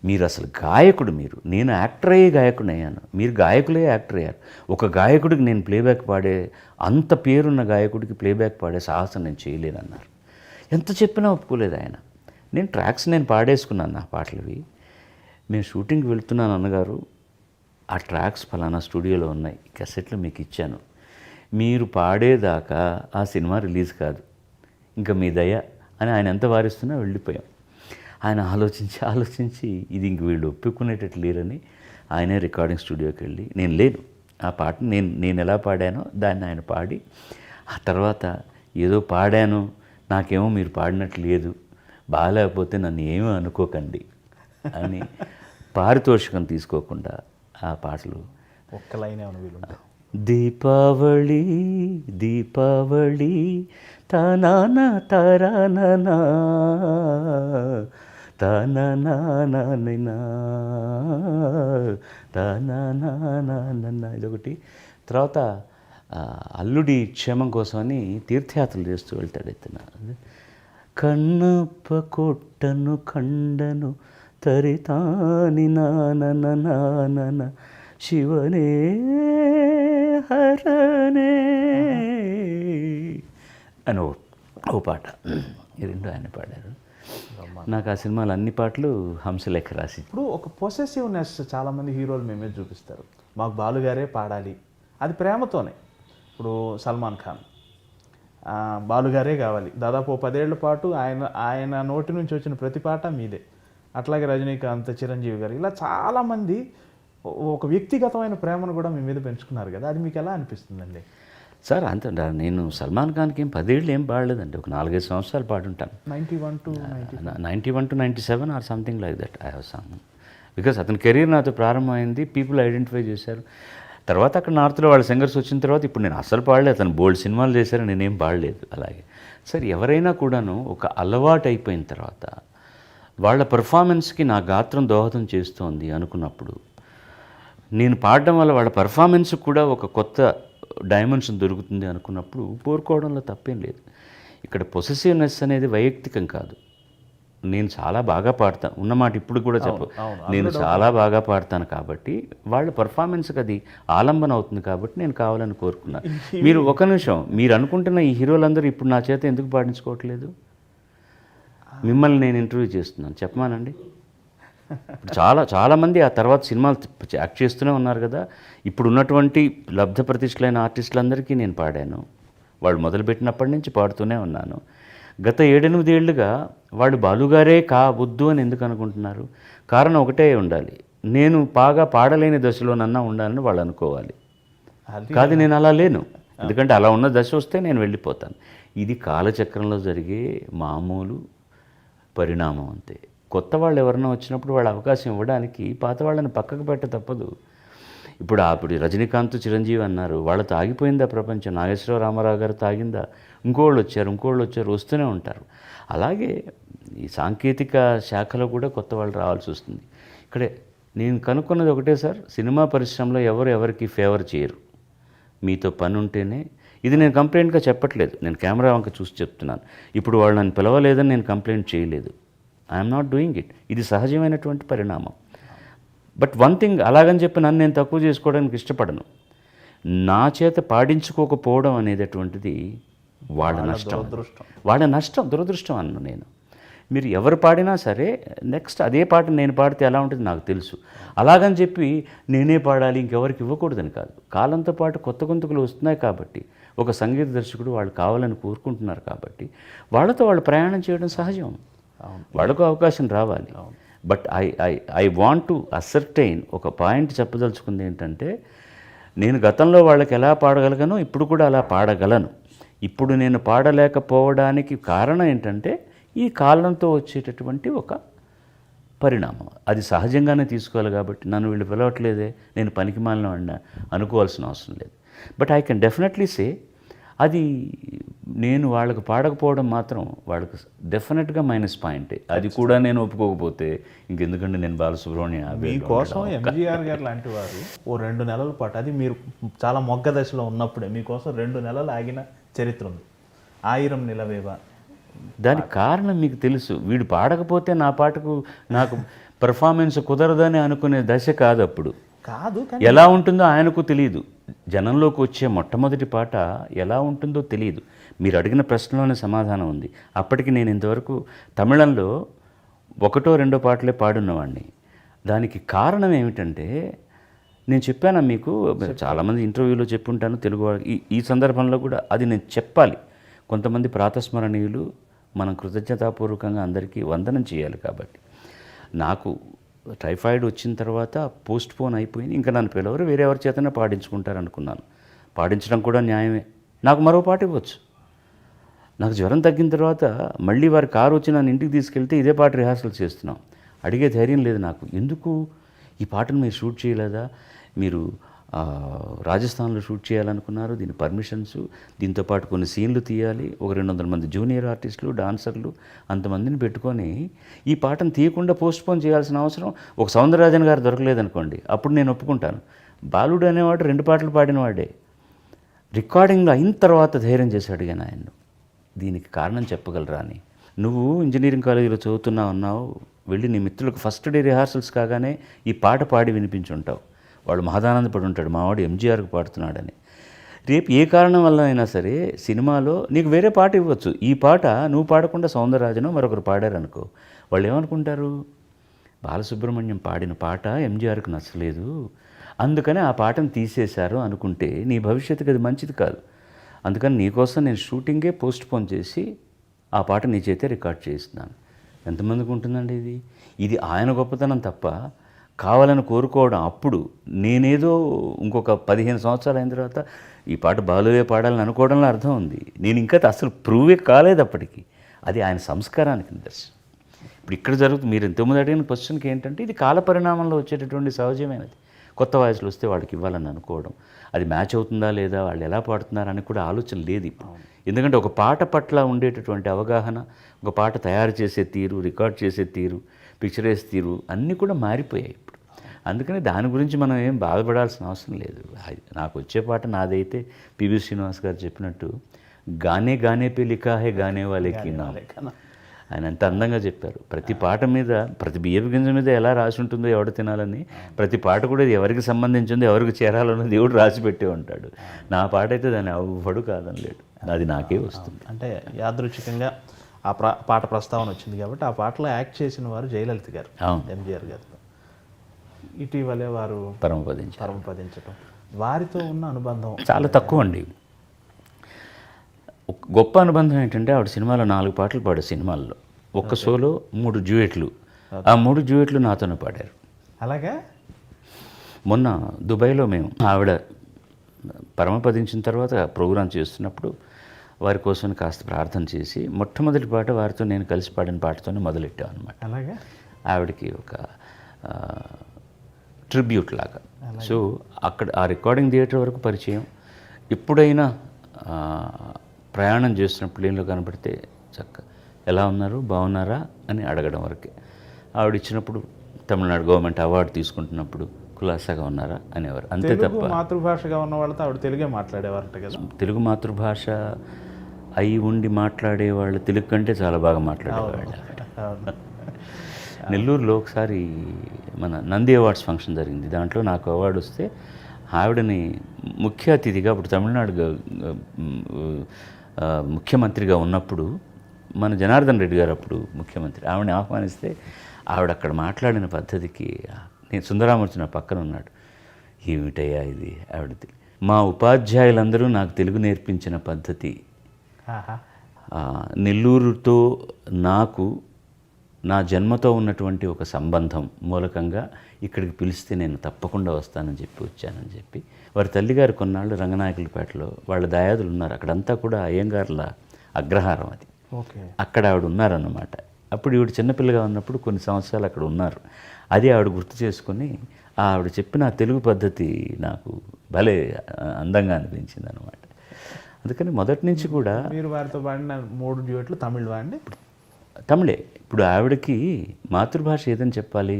మీరు అసలు గాయకుడు, నేను యాక్టర్ అయ్యే గాయకుడిని అయ్యాను, మీరు గాయకులే యాక్టర్ అయ్యారు. ఒక గాయకుడికి నేను ప్లేబ్యాక్ పాడే, అంత పేరున్న గాయకుడికి ప్లేబ్యాక్ పాడే సాహసం నేను చేయలేదన్నారు. ఎంత చెప్పినా ఒప్పుకోలేదు ఆయన. నేను ట్రాక్స్ నేను పాడేసుకున్నాను, నా పాటలవి. మేము షూటింగ్కి వెళ్తున్నాను అన్నగారు, ఆ ట్రాక్స్ ఫలానా స్టూడియోలో ఉన్నాయి, క్యాసెట్లు మీకు ఇచ్చాను, మీరు పాడేదాకా ఆ సినిమా రిలీజ్ కాదు, ఇంకా మీ దయ అని ఆయన ఎంత వారిస్తున్నా వెళ్ళిపోయాం. ఆయన ఆలోచించి ఇది ఇంక వీళ్ళు ఒప్పుకునేటట్టు లేరని ఆయనే రికార్డింగ్ స్టూడియోకి వెళ్ళి, నేను లేను, ఆ పాటను నేను ఎలా పాడానో దాన్ని ఆయన పాడి, ఆ తర్వాత ఏదో పాడాను, నాకేమో మీరు పాడినట్టు లేదు, బాగాలేకపోతే నన్ను ఏమీ అనుకోకండి అని పారితోషికం తీసుకోకుండా ఆ పాటలు ఒక్క లైన్ ఏమైనా వీలుంటే, దీపావళి దీపావళి తనానా తరాననా తననా తననా, ఇదొకటి. తర్వాత అల్లుడి క్షేమం కోసమని తీర్థయాత్రలు చేస్తూ వెళ్తాడు ఇతను. కన్నప్ప కొట్టను కండను తరితాని నానన శివనే హరనే అని ఓ పాట, ఈ 2 ఆయన పాడారు. నాకు ఆ సినిమాలో అన్ని పాటలు హంసలేఖ రాసి. ఇప్పుడు ఒక పొసెసివ్నెస్ చాలామంది హీరోలు మేమే చూపిస్తారు, మాకు బాలుగారే పాడాలి, అది ప్రేమతోనే. ఇప్పుడు సల్మాన్ ఖాన్ బాలుగారే కావాలి, దాదాపు 10 ఏళ్ల పాటు ఆయన నోటి నుంచి వచ్చిన ప్రతి పాట మీదే. అట్లాగే రజనీకాంత్, చిరంజీవి గారు, ఇలా చాలామంది ఒక వ్యక్తిగతమైన ప్రేమను కూడా మీ మీద పెంచుకున్నారు కదా, అది మీకు ఎలా అనిపిస్తుందండి? సార్ అంత నేను సల్మాన్ ఖాన్కి 10 ఏళ్ళు ఏం పాడలేదండి, ఒక 4-5 సంవత్సరాలు పాడుంటాను. 91 to 97 or something like that I have song. Because అతని కెరీర్ నాతో ప్రారంభమైంది, పీపుల్ ఐడెంటిఫై చేశారు. తర్వాత అక్కడ నార్త్లో వాళ్ళ సింగర్స్ వచ్చిన తర్వాత ఇప్పుడు నేను అస్సలు పాడలేదు, అతను బోల్డ్ సినిమాలు చేశారు, నేనేం పాడలేదు. అలాగే సార్, ఎవరైనా కూడాను ఒక అలవాటు అయిపోయిన తర్వాత వాళ్ళ పర్ఫార్మెన్స్కి నా గాత్రం దోహదం చేస్తోంది అనుకున్నప్పుడు, నేను పాడడం వల్ల వాళ్ళ పర్ఫార్మెన్స్ కూడా ఒక కొత్త డైమెన్షన్ దొరుకుతుంది అనుకున్నప్పుడు కోరుకోవడంలో తప్పేం లేదు. ఇక్కడ పొసెసివ్నెస్ అనేది వైయక్తికం కాదు. నేను చాలా బాగా పాడతాను ఉన్నమాట, ఇప్పుడు కూడా నేను చాలా బాగా పాడతాను కాబట్టి వాళ్ళ పర్ఫార్మెన్స్కి అది ఆలంబన అవుతుంది కాబట్టి నేను కావాలని కోరుకున్నాను. మీరు ఒక నిమిషం, మీరు అనుకుంటున్న ఈ హీరోలందరూ ఇప్పుడు నా చేత ఎందుకు పాడించుకోవట్లేదు? మిమ్మల్ని నేను ఇంటర్వ్యూ చేస్తున్నాను, చెప్పమానండి. చాలామంది ఆ తర్వాత సినిమాలు యాక్ట్ చేస్తూనే ఉన్నారు కదా. ఇప్పుడు ఉన్నటువంటి లబ్ధ ప్రతిష్ఠలైన ఆర్టిస్టులందరికీ నేను పాడాను, వాళ్ళు మొదలుపెట్టినప్పటి నుంచి పాడుతూనే ఉన్నాను. గత 7-8 ఏళ్ళుగా వాళ్ళు బాలుగారే కావద్దు అని ఎందుకు అనుకుంటున్నారు? కారణం ఒకటే ఉండాలి, నేను బాగా పాడలేని దశలోనన్నా ఉండాలని వాళ్ళు అనుకోవాలి. కాదు, నేను అలా లేను, ఎందుకంటే అలా ఉన్న దశ వస్తే నేను వెళ్ళిపోతాను. ఇది కాలచక్రంలో జరిగే మామూలు పరిణామం అంతే. కొత్త వాళ్ళు ఎవరైనా వచ్చినప్పుడు వాళ్ళ అవకాశం ఇవ్వడానికి పాత వాళ్ళని పక్కకు పెట్ట తప్పదు. ఇప్పుడు రజనీకాంత్ చిరంజీవి అన్నారు, వాళ్ళతో ఆగిపోయిందా ప్రపంచం? నాగేశ్వర రామారావు గారు తాగిందా? ఇంకోళ్ళు వచ్చారు వస్తూనే ఉంటారు. అలాగే ఈ సాంకేతిక శాఖలో కూడా కొత్త వాళ్ళు రావాల్సి వస్తుంది. ఇక్కడే నేను కనుక్కున్నది ఒకటే సార్, సినిమా పరిశ్రమలో ఎవరికి ఫేవర్ చేయరు. మీతో పని ఉంటేనే, ఇది నేను కంప్లైంట్గా చెప్పట్లేదు, నేను కెమెరా వంక చూసి చెప్తున్నాను. ఇప్పుడు వాళ్ళు నన్ను పిలవలేదని నేను కంప్లైంట్ చేయలేదు. I'm not doing it. ఇది సహజమైనటువంటి పరిణామం. బట్ వన్ థింగ్, అలాగని చెప్పి నన్ను నేను తక్కువ చేసుకోవడానికి ఇష్టపడను. నా చేత పాడించుకోకపోవడం అనేటటువంటిది వాళ్ళ నష్టం, దురదృష్టం అన్ను నేను. మీరు ఎవరు పాడినా సరే నెక్స్ట్ అదే పాట నేను పాడితే ఎలా ఉంటుంది నాకు తెలుసు. అలాగని చెప్పి నేనే పాడాలి ఇంకెవరికి ఇవ్వకూడదని కాదు. కాలంతో పాటు కొత్త గొంతుకులు వస్తున్నాయి కాబట్టి, ఒక సంగీత దర్శకుడు వాళ్ళు కావాలని కోరుకుంటున్నారు కాబట్టి వాళ్ళతో వాళ్ళు ప్రయాణం చేయడం సహజం. వాళ్ళకు అవకాశం రావాలి. But I want to ascertain ఒక పాయింట్ చెప్పదలుచుకుంది ఏంటంటే, నేను గతంలో వాళ్ళకి ఎలా పాడగలిగానో ఇప్పుడు కూడా అలా పాడగలను. ఇప్పుడు నేను పాడలేకపోవడానికి కారణం ఏంటంటే ఈ కాలంతో వచ్చేటటువంటి ఒక పరిణామం. అది సహజంగానే తీసుకోవాలి. కాబట్టి నన్ను వీళ్ళు పిలవట్లేదే, నేను పనికిమాలిన వాడిని అనుకోవాల్సిన అవసరం లేదు. But I can definitely say, అది నేను వాళ్ళకు పాడకపోవడం మాత్రం వాళ్ళకు డెఫినెట్గా మైనస్ పాయింటే. అది కూడా నేను ఒప్పుకోకపోతే ఇంకెందుకంటే నేను బాలసుబ్రహ్మణ్యం మీకోసం ఎంజీఆర్ గారు లాంటి వారు ఓ 2 నెలల పాటు, అది మీరు చాలా మొగ్గ దశలో ఉన్నప్పుడే మీకోసం 2 నెలలు ఆగిన చరిత్ర ఉంది. ఆయిరం నిలవేవా. దానికి కారణం మీకు తెలుసు. వీడు పాడకపోతే నా పాటకు నాకు పెర్ఫార్మెన్స్ కుదరదని అనుకునే దశ కాదు. అప్పుడు కాదు, ఎలా ఉంటుందో ఆయనకు తెలియదు. జనంలోకి వచ్చే మొట్టమొదటి పాట ఎలా ఉంటుందో తెలియదు. మీరు అడిగిన ప్రశ్నలోనే సమాధానం ఉంది. అప్పటికి నేను ఇంతవరకు తమిళంలో 1, 2 పాటలే పాడున్నవాడిని. దానికి కారణం ఏమిటంటే, నేను చెప్పాను మీకు, చాలామంది ఇంటర్వ్యూలో చెప్పుంటాను తెలుగు ఈ సందర్భంలో కూడా అది నేను చెప్పాలి. కొంతమంది ప్రాతస్మరణీయులు మనం కృతజ్ఞతాపూర్వకంగా అందరికీ వందనం చేయాలి. కాబట్టి నాకు టైఫాయిడ్ వచ్చిన తర్వాత పోస్ట్ పోన్ అయిపోయింది. ఇంకా నన్ను పిలవరు, వేరే ఎవరి చేతనే పాడించుకుంటారు అనుకున్నాను. పాడించడం కూడా న్యాయమే. నాకు మరో పాట ఇవ్వచ్చు. నాకు జ్వరం తగ్గిన తర్వాత మళ్ళీ వారి కారు వచ్చి నన్ను ఇంటికి తీసుకెళ్తే ఇదే పాట రిహార్సల్ చేస్తున్నాం. అడిగే ధైర్యం లేదు నాకు. ఎందుకు ఈ పాటను మీరు షూట్ చేయలేదా? మీరు రాజస్థాన్లో షూట్ చేయాలనుకున్నారు, దీని పర్మిషన్స్, దీంతోపాటు కొన్ని సీన్లు తీయాలి, ఒక 200 మంది జూనియర్ ఆర్టిస్టులు, డాన్సర్లు, అంతమందిని పెట్టుకొని ఈ పాటను తీయకుండా పోస్ట్ పోన్ చేయాల్సిన అవసరం ఒక సౌందరరాజన్ గారు దొరకలేదనుకోండి, అప్పుడు నేను ఒప్పుకుంటాను. బాలుడు అనేవాడు 2 పాటలు పాడినవాడే. రికార్డింగ్లో అయిన తర్వాత ధైర్యం చేసి అడిగాను ఆయన్ను, దీనికి కారణం చెప్పగలరా అని. నువ్వు ఇంజనీరింగ్ కాలేజీలో చదువుతున్నావు, వెళ్ళి నీ మిత్రులకు ఫస్ట్ డే రిహార్సల్స్ కాగానే ఈ పాట పాడి వినిపించుంటావు. వాడు మహదానందపడి ఉంటాడు, మావాడు ఎంజీఆర్కి పాడుతున్నాడని. రేపు ఏ కారణం వల్ల అయినా సరే సినిమాలో నీకు వేరే పాట ఇవ్వచ్చు. ఈ పాట నువ్వు పాడకుండా సౌందరరాజను మరొకరు పాడారనుకో, వాళ్ళు ఏమనుకుంటారు? బాలసుబ్రహ్మణ్యం పాడిన పాట ఎంజీఆర్కి నచ్చలేదు, అందుకని ఆ పాటను తీసేశారు అనుకుంటే నీ భవిష్యత్తుకి అది మంచిది కాదు. అందుకని నీకోసం నేను షూటింగే పోస్ట్ పోన్ చేసి ఆ పాట నీ చేతే రికార్డ్ చేస్తున్నాను. ఎంతమందికి ఉంటుందండి ఇది? ఇది ఆయన గొప్పతనం తప్ప కావాలని కోరుకోవడం. అప్పుడు నేనేదో ఇంకొక 15 సంవత్సరాలు అయిన తర్వాత ఈ పాట బాలువే పాడాలని అనుకోవడంలో అర్థం ఉంది. నేను ఇంకా అసలు ప్రూవే కాలేదు అప్పటికి. అది ఆయన సంస్కారానికి నిదర్శనం. ఇప్పుడు ఇక్కడ జరుగుతుంది. మీరు ఇంతకుముందు అడిగిన క్వశ్చన్కి ఏంటంటే, ఇది కాల పరిణామంలో వచ్చేటటువంటి సహజమైనది. కొత్త వాయిస్లు వస్తే వాళ్ళకి ఇవ్వాలని అనుకోవడం, అది మ్యాచ్ అవుతుందా లేదా, వాళ్ళు ఎలా పాడుతున్నారని కూడా ఆలోచన లేదు ఇప్పుడు. ఎందుకంటే ఒక పాట పట్ల ఉండేటటువంటి అవగాహన, ఒక పాట తయారు చేసే తీరు, రికార్డ్ చేసే తీరు, పిక్చరైజ్ తీరు అన్నీ కూడా మారిపోయాయి ఇప్పుడు. అందుకని దాని గురించి మనం ఏం బాధపడాల్సిన అవసరం లేదు. నాకు వచ్చే పాట నాదైతే పివి శ్రీనివాస్ గారు చెప్పినట్టు గానే గానే పే లిఖా హై గానే వాలేకి నామ్. ఆయన ఎంత అందంగా చెప్పారు. ప్రతి పాట మీద, ప్రతి బియ్యపు గింజ మీద ఎలా రాసి ఉంటుందో ఎవడు తినాలని, ప్రతి పాట కూడా ఎవరికి సంబంధించిందో, ఎవరికి చేరాలన్నో దేవుడు రాసి పెట్టే ఉంటాడు. నా పాట అయితే దాన్ని ఎవ్వడు కాదని లేడు, అది నాకే వస్తుంది. అంటే యాదృచ్ఛికంగా ఆ పాట ప్రస్తావన వచ్చింది కాబట్టి ఆ పాటలో యాక్ట్ చేసిన వారు జయలలిత గారు, ఎంజీఆర్ గారు. ఇటీవలే వారు పరమపదించటం, వారితో ఉన్న అనుబంధం చాలా తక్కువ అండి. గొప్ప అనుబంధం ఏంటంటే, ఆవిడ సినిమాలో 4 పాటలు పాడారు. సినిమాల్లో ఒక్క షోలో 3 డ్యూయెట్లు, ఆ 3 డ్యూయెట్లు నాతోనే పాడారు. అలాగా మొన్న దుబాయ్లో మేము ఆవిడ పరమపదించిన తర్వాత ప్రోగ్రాం చేస్తున్నప్పుడు వారి కోసం కాస్త ప్రార్థన చేసి మొట్టమొదటి పాట వారితో నేను కలిసి పాడిన పాటతోనే మొదలెట్టాం అనమాట. అలాగా ఆవిడకి ఒక ట్రిబ్యూట్ లాగా సో అక్కడ ఆ రికార్డింగ్ థియేటర్ వరకు పరిచయం. ఎప్పుడైనా ప్రయాణం చేస్తున్న ప్లేన్లో కనపడితే ఎలా ఉన్నారు, బాగున్నారా అని అడగడం వరకే. ఆవిడ ఇచ్చినప్పుడు తమిళనాడు గవర్నమెంట్ అవార్డు తీసుకుంటున్నప్పుడు కులాసాగా ఉన్నారా అనేవారు, అంతే తప్ప. మాతృభాషగా ఉన్న వాళ్ళతో ఆవిడ తెలుగే మాట్లాడేవారట కదా. తెలుగు మాతృభాష అయి ఉండి మాట్లాడేవాళ్ళు తెలుగు కంటే చాలా బాగా మాట్లాడేవాళ్ళు. నెల్లూరులో ఒకసారి మన నంది అవార్డ్స్ ఫంక్షన్ జరిగింది. దాంట్లో నాకు అవార్డు వస్తే ఆవిడని ముఖ్య అతిథిగా, అప్పుడు తమిళనాడు ముఖ్యమంత్రిగా ఉన్నప్పుడు మన జనార్దన్ రెడ్డి గారు అప్పుడు ముఖ్యమంత్రి, ఆవిడని ఆహ్వానిస్తే ఆవిడ అక్కడ మాట్లాడిన పద్ధతికి నేను సుందరామూర్తి నా పక్కన ఉన్నాడు. ఏమిటయ్యా ఇది ఆవిడది. మా ఉపాధ్యాయులందరూ నాకు తెలుగు నేర్పించిన పద్ధతి, నెల్లూరుతో నాకు నా జన్మతో ఉన్నటువంటి ఒక సంబంధం మూలకంగా ఇక్కడికి పిలిస్తే నేను తప్పకుండా వస్తానని చెప్పి వచ్చానని చెప్పి. వారి తల్లిగారు కొన్నాళ్ళు రంగనాయకులపేటలో వాళ్ళ దాయాదులు ఉన్నారు. అక్కడంతా కూడా అయ్యంగార్ల అగ్రహారం అది. అక్కడ ఆవిడ ఉన్నారన్నమాట. అప్పుడు ఈవిడ చిన్నపిల్లగా ఉన్నప్పుడు కొన్ని సంవత్సరాలు అక్కడ ఉన్నారు. అది ఆవిడ గుర్తు చేసుకుని ఆవిడ చెప్పిన తెలుగు పద్ధతి నాకు భలే అందంగా అనిపించింది అనమాట. అందుకని మొదటి నుంచి కూడా మీరు వారితో పాడిన 3 డ్యూయట్లు తమిళ్ అండి? తమిళే. ఇప్పుడు ఆవిడకి మాతృభాష ఏదని చెప్పాలి,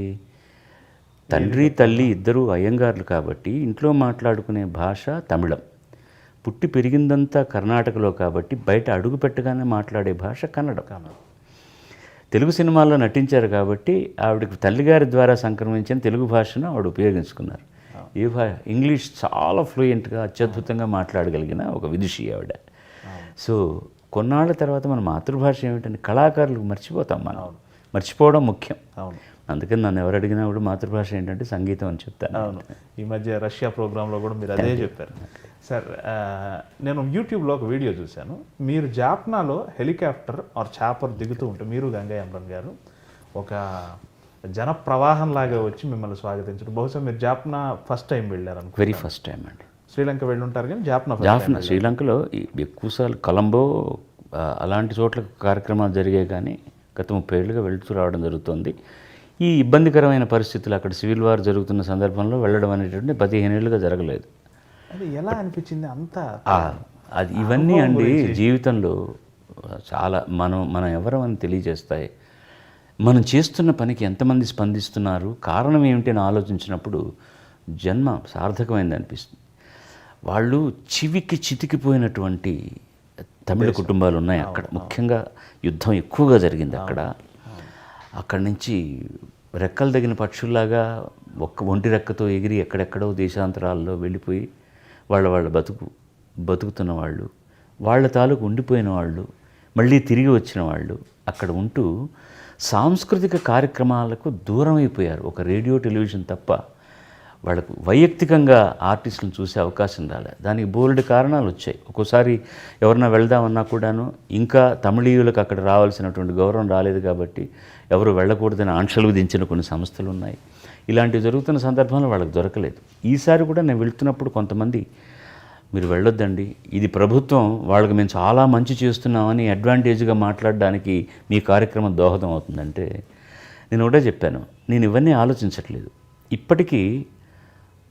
తండ్రి తల్లి ఇద్దరు అయ్యంగార్లు కాబట్టి ఇంట్లో మాట్లాడుకునే భాష తమిళం. పుట్టి పెరిగిందంతా కర్ణాటకలో కాబట్టి బయట అడుగు పెట్టగానే మాట్లాడే భాష కన్నడం. తెలుగు సినిమాల్లో నటించారు కాబట్టి ఆవిడకి తల్లిగారి ద్వారా సంక్రమించిన తెలుగు భాషను ఆవిడ ఉపయోగించుకున్నారు. ఈ ఇంగ్లీష్ చాలా ఫ్లూయెంట్గా అత్యద్భుతంగా మాట్లాడగలిగిన ఒక విదుషి ఆవిడ. సో కొన్నాళ్ళ తర్వాత మన మాతృభాష ఏమిటంటే కళాకారులకు మర్చిపోతాం మనం. మర్చిపోవడం ముఖ్యం. అందుకని నన్ను ఎవరు అడిగినా కూడా మాతృభాష ఏంటంటే సంగీతం అని చెప్తాను. అవును, ఈ మధ్య రష్యా ప్రోగ్రాంలో కూడా మీరు అదే చెప్పారు. సార్, నేను యూట్యూబ్లో ఒక వీడియో చూశాను. మీరు జాఫ్నాలో హెలికాప్టర్ ఆర్ చాపర్ దిగుతూ ఉంటే మీరు గంగయ్య అమరన్ గారు ఒక జన ప్రవాహం లాగా వచ్చి మిమ్మల్ని స్వాగతించడం. బహుశా మీరు జాఫ్నా ఫస్ట్ టైం వెళ్ళారు అనుకో. వెరీ ఫస్ట్ టైం అండి. శ్రీలంక వెళ్ళి ఉంటారు కానీ జాఫ్నా శ్రీలంకలో ఎక్కువసార్లు కొలంబో అలాంటి చోట్ల కార్యక్రమాలు జరిగాయి కానీ గత 30 ఏళ్ళుగా వెళుతూ రావడం జరుగుతుంది. ఈ ఇబ్బందికరమైన పరిస్థితులు అక్కడ సివిల్ వార్ జరుగుతున్న సందర్భంలో వెళ్ళడం అనేటువంటి 15 ఏళ్ళుగా జరగలేదు. అది ఎలా అనిపించింది అంతా? అది ఇవన్నీ అండి జీవితంలో చాలా మనం ఎవరం అని తెలియజేస్తాయి. మనం చేస్తున్న పనికి ఎంతమంది స్పందిస్తున్నారు, కారణం ఏమిటి అని ఆలోచించినప్పుడు జన్మ సార్థకమైంది అనిపిస్తుంది. వాళ్ళు చివికి చితికిపోయినటువంటి తమిళ కుటుంబాలు ఉన్నాయి అక్కడ. ముఖ్యంగా యుద్ధం ఎక్కువగా జరిగింది అక్కడ. అక్కడి నుంచి రెక్కలు తగిన పక్షుల్లాగా ఒంటి రెక్కతో ఎగిరి ఎక్కడెక్కడో దేశాంతరాల్లో వెళ్ళిపోయి వాళ్ళ బతుకుతున్న వాళ్ళు, వాళ్ళ తాలూకు ఉండిపోయిన వాళ్ళు, మళ్ళీ తిరిగి వచ్చిన వాళ్ళు అక్కడ ఉంటూ సాంస్కృతిక కార్యక్రమాలకు దూరం అయిపోయారు. ఒక రేడియో టెలివిజన్ తప్ప వాళ్ళకు వైయక్తికంగా ఆర్టిస్టులను చూసే అవకాశం రాలేదు. దానికి బోల్డ్ కారణాలు వచ్చాయి. ఒక్కోసారి ఎవరన్నా వెళ్దామన్నా కూడాను ఇంకా తమిళీయులకు అక్కడ రావాల్సినటువంటి గౌరవం రాలేదు కాబట్టి ఎవరు వెళ్ళకూడదని ఆంక్షలు విధించిన కొన్ని సంస్థలు ఉన్నాయి. ఇలాంటివి జరుగుతున్న సందర్భంలో వాళ్ళకి దొరకలేదు. ఈసారి కూడా నేను వెళ్తున్నప్పుడు కొంతమంది మీరు వెళ్ళొద్దండి, ఇది ప్రభుత్వం, వాళ్ళకి మేము చాలా మంచి చేస్తున్నామని అడ్వాంటేజ్గా మాట్లాడడానికి మీ కార్యక్రమం దోహదం అవుతుందంటే నేను ఒకటే చెప్పాను, నేను ఇవన్నీ ఆలోచించట్లేదు. ఇప్పటికీ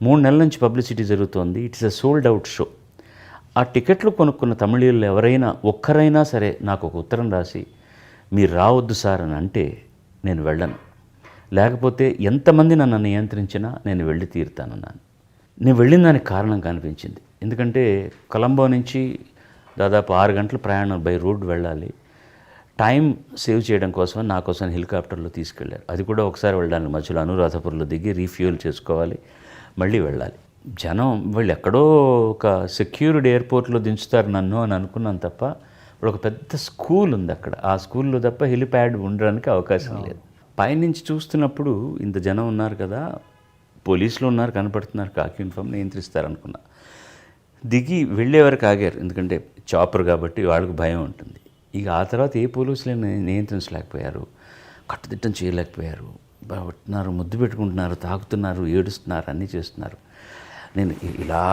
3 నెలల నుంచి పబ్లిసిటీ జరుగుతోంది. It's a sold out show. ఆ టికెట్లు కొనుక్కున్న తమిళీయులు ఎవరైనా ఒక్కరైనా సరే నాకు ఒక ఉత్తరం రాసి మీరు రావద్దు సార్ అని అంటే నేను వెళ్ళను. లేకపోతే ఎంతమంది నన్ను నియంత్రించినా నేను వెళ్ళి తీరుతానన్నాను. నేను వెళ్ళిన దానికి కారణం కనిపించింది. ఎందుకంటే కొలంబో నుంచి దాదాపు 6 గంటల ప్రయాణం బై రోడ్ వెళ్ళాలి. టైం సేవ్ చేయడం కోసం నా కోసం హెలికాప్టర్లో తీసుకెళ్ళారు. అది కూడా ఒకసారి వెళ్ళడానికి మధ్యలో అనురాధపురంలో దిగి రీఫ్యూల్ చేసుకోవాలి, మళ్ళీ వెళ్ళాలి. జనం వాళ్ళు ఎక్కడో ఒక సెక్యూర్డ్ ఎయిర్పోర్ట్లో దించుతారు నన్ను అని అనుకున్నాను తప్ప, ఒక పెద్ద స్కూల్ ఉంది అక్కడ. ఆ స్కూల్లో తప్ప హెలిప్యాడ్ ఉండడానికి అవకాశం లేదు. పైనుంచి చూస్తున్నప్పుడు ఇంత జనం ఉన్నారు కదా, పోలీసులు ఉన్నారు కనపడుతున్నారు, కాకి యూనిఫామ్ నియంత్రిస్తారనుకున్నా. దిగి వెళ్ళే వరకు ఆగారు, ఎందుకంటే చాపర్ కాబట్టి వాళ్ళకు భయం ఉంటుంది. ఇక ఆ తర్వాత ఏ పోలీసులు నియంత్రించలేకపోయారు, కట్టుదిట్టం చేయలేకపోయారు. పట్టున్నారు, ముద్దు పెట్టుకుంటున్నారు, తాకుతున్నారు, ఏడుస్తున్నారు, అన్నీ చేస్తున్నారు. నేను ఇలా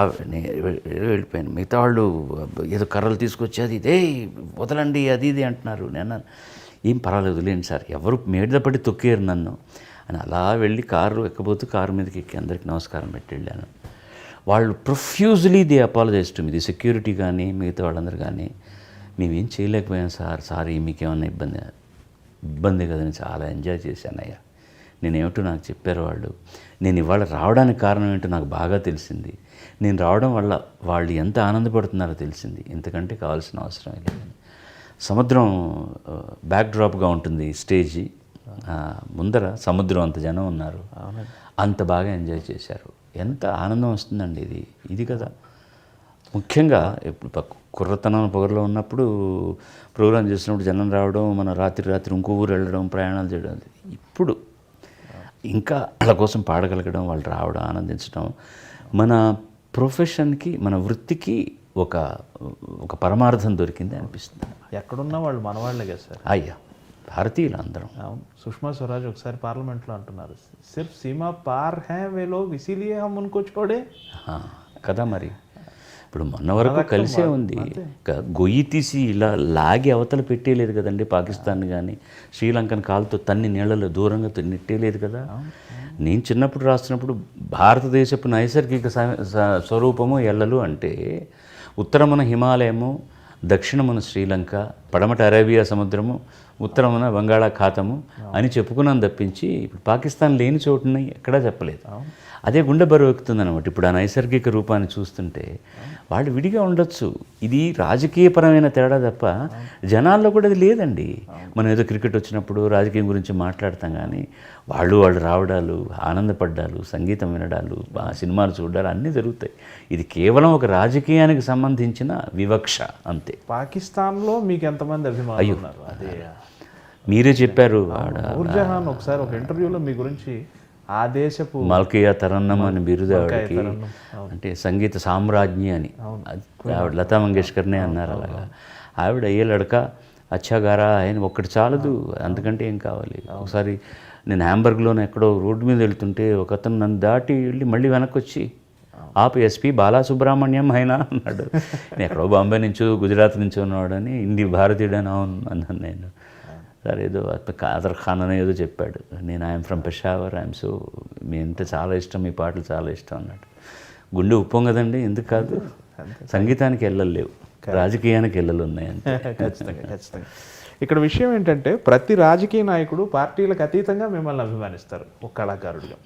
వెళ్ళిపోయాను. మిగతా వాళ్ళు ఏదో కర్రలు తీసుకొచ్చి అది ఇదే వదలండి అది ఇది అంటున్నారు. నేను ఏం పర్వాలేదు వదిలేండి సార్, ఎవరు మేడపడి తొక్కారు నన్ను, అని అలా వెళ్ళి కారు ఎక్కబోతూ కారు మీదకి ఎక్కి అందరికి నమస్కారం పెట్టి వెళ్ళాను. వాళ్ళు profusely the apologise to me, the security కానీ మిగతా వాళ్ళందరూ కానీ, మేమేం చేయలేకపోయాం సారీ మీకేమన్నా ఇబ్బంది కదని చాలా ఎంజాయ్ చేశానయ్యా. నేనేమిటో నాకు చెప్పారు వాళ్ళు. నేను ఇవాళ రావడానికి కారణం ఏంటో నాకు బాగా తెలిసింది. నేను రావడం వల్ల వాళ్ళు ఎంత ఆనందపడుతున్నారో తెలిసింది. ఇంతకంటే కావాల్సిన అవసరం లేదు. సముద్రం బ్యాక్ డ్రాప్గా ఉంటుంది స్టేజీ, ముందర సముద్రం అంత జనం ఉన్నారు. అంత బాగా ఎంజాయ్ చేశారు. ఎంత ఆనందం వస్తుందండి ఇది కదా ముఖ్యంగా. ఇప్పుడు కుర్రతనం పొగరలో ఉన్నప్పుడు ప్రోగ్రాం చేసినప్పుడు జనం రావడం, మన రాత్రి ఇంకో ఊరు వెళ్ళడం, ప్రయాణాలు చేయడం. ఇప్పుడు ఇంకా వాళ్ళ కోసం పాడగలగడం, వాళ్ళు రావడం, ఆనందించడం మన ప్రొఫెషన్కి, మన వృత్తికి ఒక పరమార్థం దొరికింది అనిపిస్తుంది. ఎక్కడున్నా వాళ్ళు మనవాళ్ళే కదా సార్. అయ్యా భారతీయులు అందరం. అవును, సుష్మా స్వరాజ్ ఒకసారి పార్లమెంట్లో అంటున్నారు, సిర్ఫ్ సీమా పార్ హై వే లోగ్ ఇసీలియే హమ్ ఉన్కో ఛోడే కదా. మరి ఇప్పుడు మొన్న వరకు కలిసే ఉంది. గొయ్యి తీసి ఇలా లాగి అవతల పెట్టేయలేదు కదండి పాకిస్తాన్ కానీ, శ్రీలంకన్ కాలుతో తన్ని నీళ్ళలో దూరంగా నెట్టేయలేదు కదా. నేను చిన్నప్పుడు రాస్తున్నప్పుడు భారతదేశపు నైసర్గిక స్వరూపము ఎల్లలు అంటే ఉత్తరమున హిమాలయము, దక్షిణమున శ్రీలంక, పడమట అరేబియా సముద్రము, ఉత్తరమున బంగాళాఖాతము అని చెప్పుకున్నాను తప్పించి ఇప్పుడు పాకిస్తాన్ లేని చోటుని ఎక్కడా చెప్పలేదు. అదే గుండె బరువు ఎక్కుతుంది అనమాట. ఇప్పుడు ఆ నైసర్గిక రూపాన్ని చూస్తుంటే వాళ్ళు విడిగా ఉండొచ్చు. ఇది రాజకీయపరమైన తేడా తప్ప జనాల్లో కూడా అది లేదండి. మనం ఏదో క్రికెట్ వచ్చినప్పుడు రాజకీయం గురించి మాట్లాడతాం కానీ వాళ్ళు రావడాలు, ఆనందపడ్డాలు, సంగీతం వినడాలు, సినిమాలు చూడాలు అన్నీ జరుగుతాయి. ఇది కేవలం ఒక రాజకీయానికి సంబంధించిన వివక్ష అంతే. పాకిస్తాన్లో మీకు ఎంతమంది అభిమానులు ఉన్నారు? అదే మీరే చెప్పారు. నూర్జహాన్ ఒకసారి ఒక ఇంటర్వ్యూలో మీ గురించి ఆ దేశపు మల్కియా తరన్నం అని బిరుదు ఆవిడకి, అంటే సంగీత సామ్రాజ్ఞి అని. ఆవిడ లతా మంగేష్కర్నే అన్నారు అలాగా. ఆవిడ ఏ లడక అచ్చాగారా ఆయన ఒక్కటి చాలదు, అంతకంటే ఏం కావాలి. ఒకసారి నేను హ్యాంబర్గ్లోనే ఎక్కడో రోడ్డు మీద వెళ్తుంటే ఒక అతను నన్ను దాటి వెళ్ళి మళ్ళీ వెనక్కి వచ్చి ఎస్పీ బాలసుబ్రహ్మణ్యం అయినా అన్నాడు. నేను ఎక్కడో బాంబే నుంచో గుజరాత్ నుంచో ఉన్నవాడని, భారతీయుడని అవును అన్నాను నేను. సార్ ఏదో కాదర్ ఖాన్ అని ఏదో చెప్పాడు. నేను ఐఎమ్ ఫ్రమ్ పెషావర్, మీ అంటే చాలా ఇష్టం, మీ పాటలు చాలా ఇష్టం అన్నాడు. గుండె ఉప్పం కదండి, ఎందుకు కాదు. సంగీతానికి వెళ్ళలు లేవు, రాజకీయానికి వెళ్ళలు ఉన్నాయండి. ఖచ్చితంగా. ఇక్కడ విషయం ఏంటంటే ప్రతి రాజకీయ నాయకుడు పార్టీలకు అతీతంగా మిమ్మల్ని అభిమానిస్తారు ఒక కళాకారుడిగా.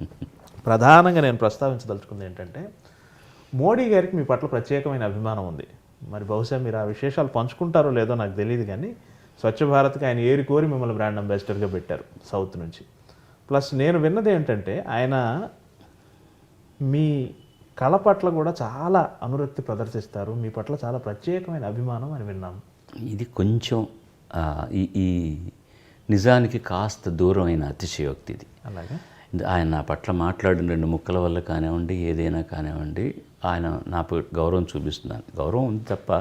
ప్రధానంగా నేను ప్రస్తావించదలుచుకుంది ఏంటంటే మోడీ గారికి మీ పట్ల ప్రత్యేకమైన అభిమానం ఉంది. మరి బహుశా మీరు ఆ విశేషాలు పంచుకుంటారో లేదో నాకు తెలియదు కానీ స్వచ్ఛ భారత్కి ఆయన ఏరి కోరి మిమ్మల్ని బ్రాండ్ అంబాసిడర్గా పెట్టారు సౌత్ నుంచి. ప్లస్ నేను విన్నది ఏంటంటే ఆయన మీ కళ పట్ల కూడా చాలా అనురక్తి ప్రదర్శిస్తారు, మీ పట్ల చాలా ప్రత్యేకమైన అభిమానం అని విన్నాము. ఇది కొంచెం ఈ నిజానికి కాస్త దూరమైన అతిశయోక్తి ఇది. అలాగే ఆయన నా పట్ల మాట్లాడిన 2 ముక్కల వల్ల కానివ్వండి, ఏదైనా కానివ్వండి, ఆయన నాకు గౌరవం చూపిస్తున్నాను. గౌరవం ఉంది తప్ప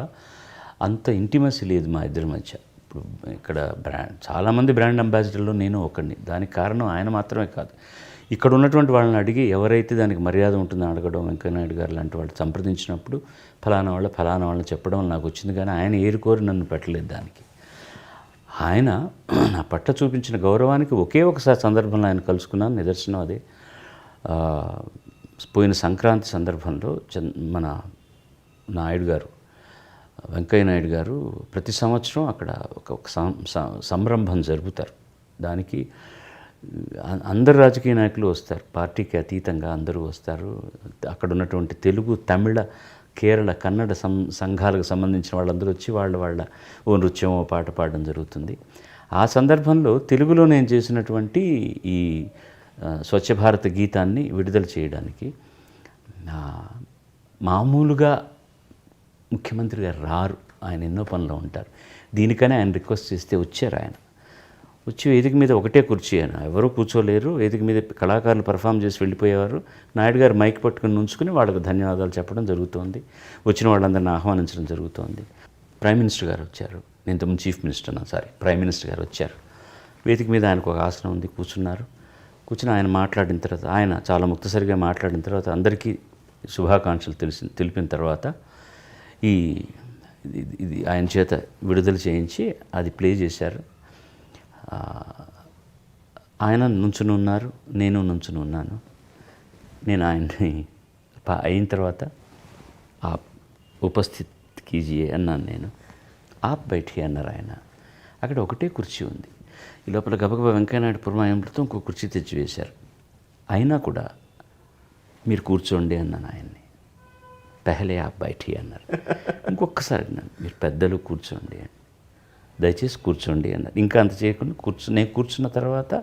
అంత ఇంటిమసీ లేదు మా ఇద్దరి మధ్య. ఇప్పుడు ఇక్కడ చాలామంది బ్రాండ్ అంబాసిడర్లో నేను ఒకడిని. దానికి కారణం ఆయన మాత్రమే కాదు, ఇక్కడ ఉన్నటువంటి వాళ్ళని అడిగి ఎవరైతే దానికి మర్యాద ఉంటుందో అడగడం, వెంకయ్యనాయుడు గారు లాంటి వాళ్ళు సంప్రదించినప్పుడు ఫలానా వాళ్ళని చెప్పడం నాకు వచ్చింది. కానీ ఆయన ఏరుకోరి నన్ను పెట్టలేదు దానికి. ఆయన నా పట్ల చూపించిన గౌరవానికి ఒకే ఒకసారి సందర్భంలో ఆయన కలుసుకున్నాను. నిదర్శనం అదే. పోయిన సంక్రాంతి సందర్భంలో మన నాయుడు గారు, వెంకయ్య నాయుడు గారు ప్రతి సంవత్సరం అక్కడ ఒక సంరంభం జరుపుతారు. దానికి అందరు రాజకీయ నాయకులు వస్తారు, పార్టీకి అతీతంగా అందరూ వస్తారు. అక్కడ ఉన్నటువంటి తెలుగు, తమిళ, కేరళ, కన్నడ సంఘాలకు సంబంధించిన వాళ్ళందరూ వచ్చి వాళ్ళ ఓ నృత్యం, ఓ పాట పాడడం జరుగుతుంది. ఆ సందర్భంలో తెలుగులో నేను చేసినటువంటి ఈ స్వచ్ఛ భారత్ గీతాన్ని విడుదల చేయడానికి మామూలుగా ముఖ్యమంత్రి గారు రారు, ఆయన ఎన్నో పనులు ఉంటారు. దీనికనే ఆయన రిక్వెస్ట్ చేస్తే వచ్చారు. ఆయన వచ్చి వేదిక మీద ఒకటే కుర్చీ, ఆయన ఎవరూ కూర్చోలేరు. వేదిక మీద కళాకారులు పర్ఫామ్ చేసి వెళ్ళిపోయేవారు. నాయుడు గారు మైక్ పట్టుకుని నుంచుకుని వాళ్ళకు ధన్యవాదాలు చెప్పడం జరుగుతోంది. వచ్చిన వాళ్ళందరినీ ఆహ్వానించడం జరుగుతోంది. ప్రైమ్ మినిస్టర్ గారు వచ్చారు. నేను ఇంతకుముందు చీఫ్ మినిస్టర్ ప్రైమ్ మినిస్టర్ గారు వచ్చారు. వేదిక మీద ఆయనకు ఒక ఆసనం ఉంది, కూర్చున్నారు. కూర్చుని ఆయన మాట్లాడిన తర్వాత, ఆయన చాలా ముక్తసరిగా మాట్లాడిన తర్వాత, అందరికీ శుభాకాంక్షలు తెలిపిన తర్వాత ఇది ఆయన చేత విడుదల చేయించి అది ప్లే చేశారు. ఆయన నుంచుని ఉన్నారు, నేను నుంచుని ఉన్నాను. నేను ఆయన్ని అయిన తర్వాత ఆప్ ఉపస్థిత్ కీజియే అన్నాను నేను. ఆప్ బైఠి అన్నారు ఆయన. అక్కడ ఒకటే కుర్చీ ఉంది. ఈ లోపల గబగబా వెంకయ్యనాయుడు పురమాయంతో ఇంకో కుర్చీ తెచ్చి వేశారు. అయినా కూడా మీరు కూర్చోండి అన్నాను ఆయన్ని. పెహలే ఆప్ బైఠి అన్నారు. ఇంకొకసారి అన్నాను, మీరు పెద్దలు కూర్చోండి అని, దయచేసి కూర్చోండి అన్నారు. ఇంకా అంత చేయకుండా నేను కూర్చున్న తర్వాత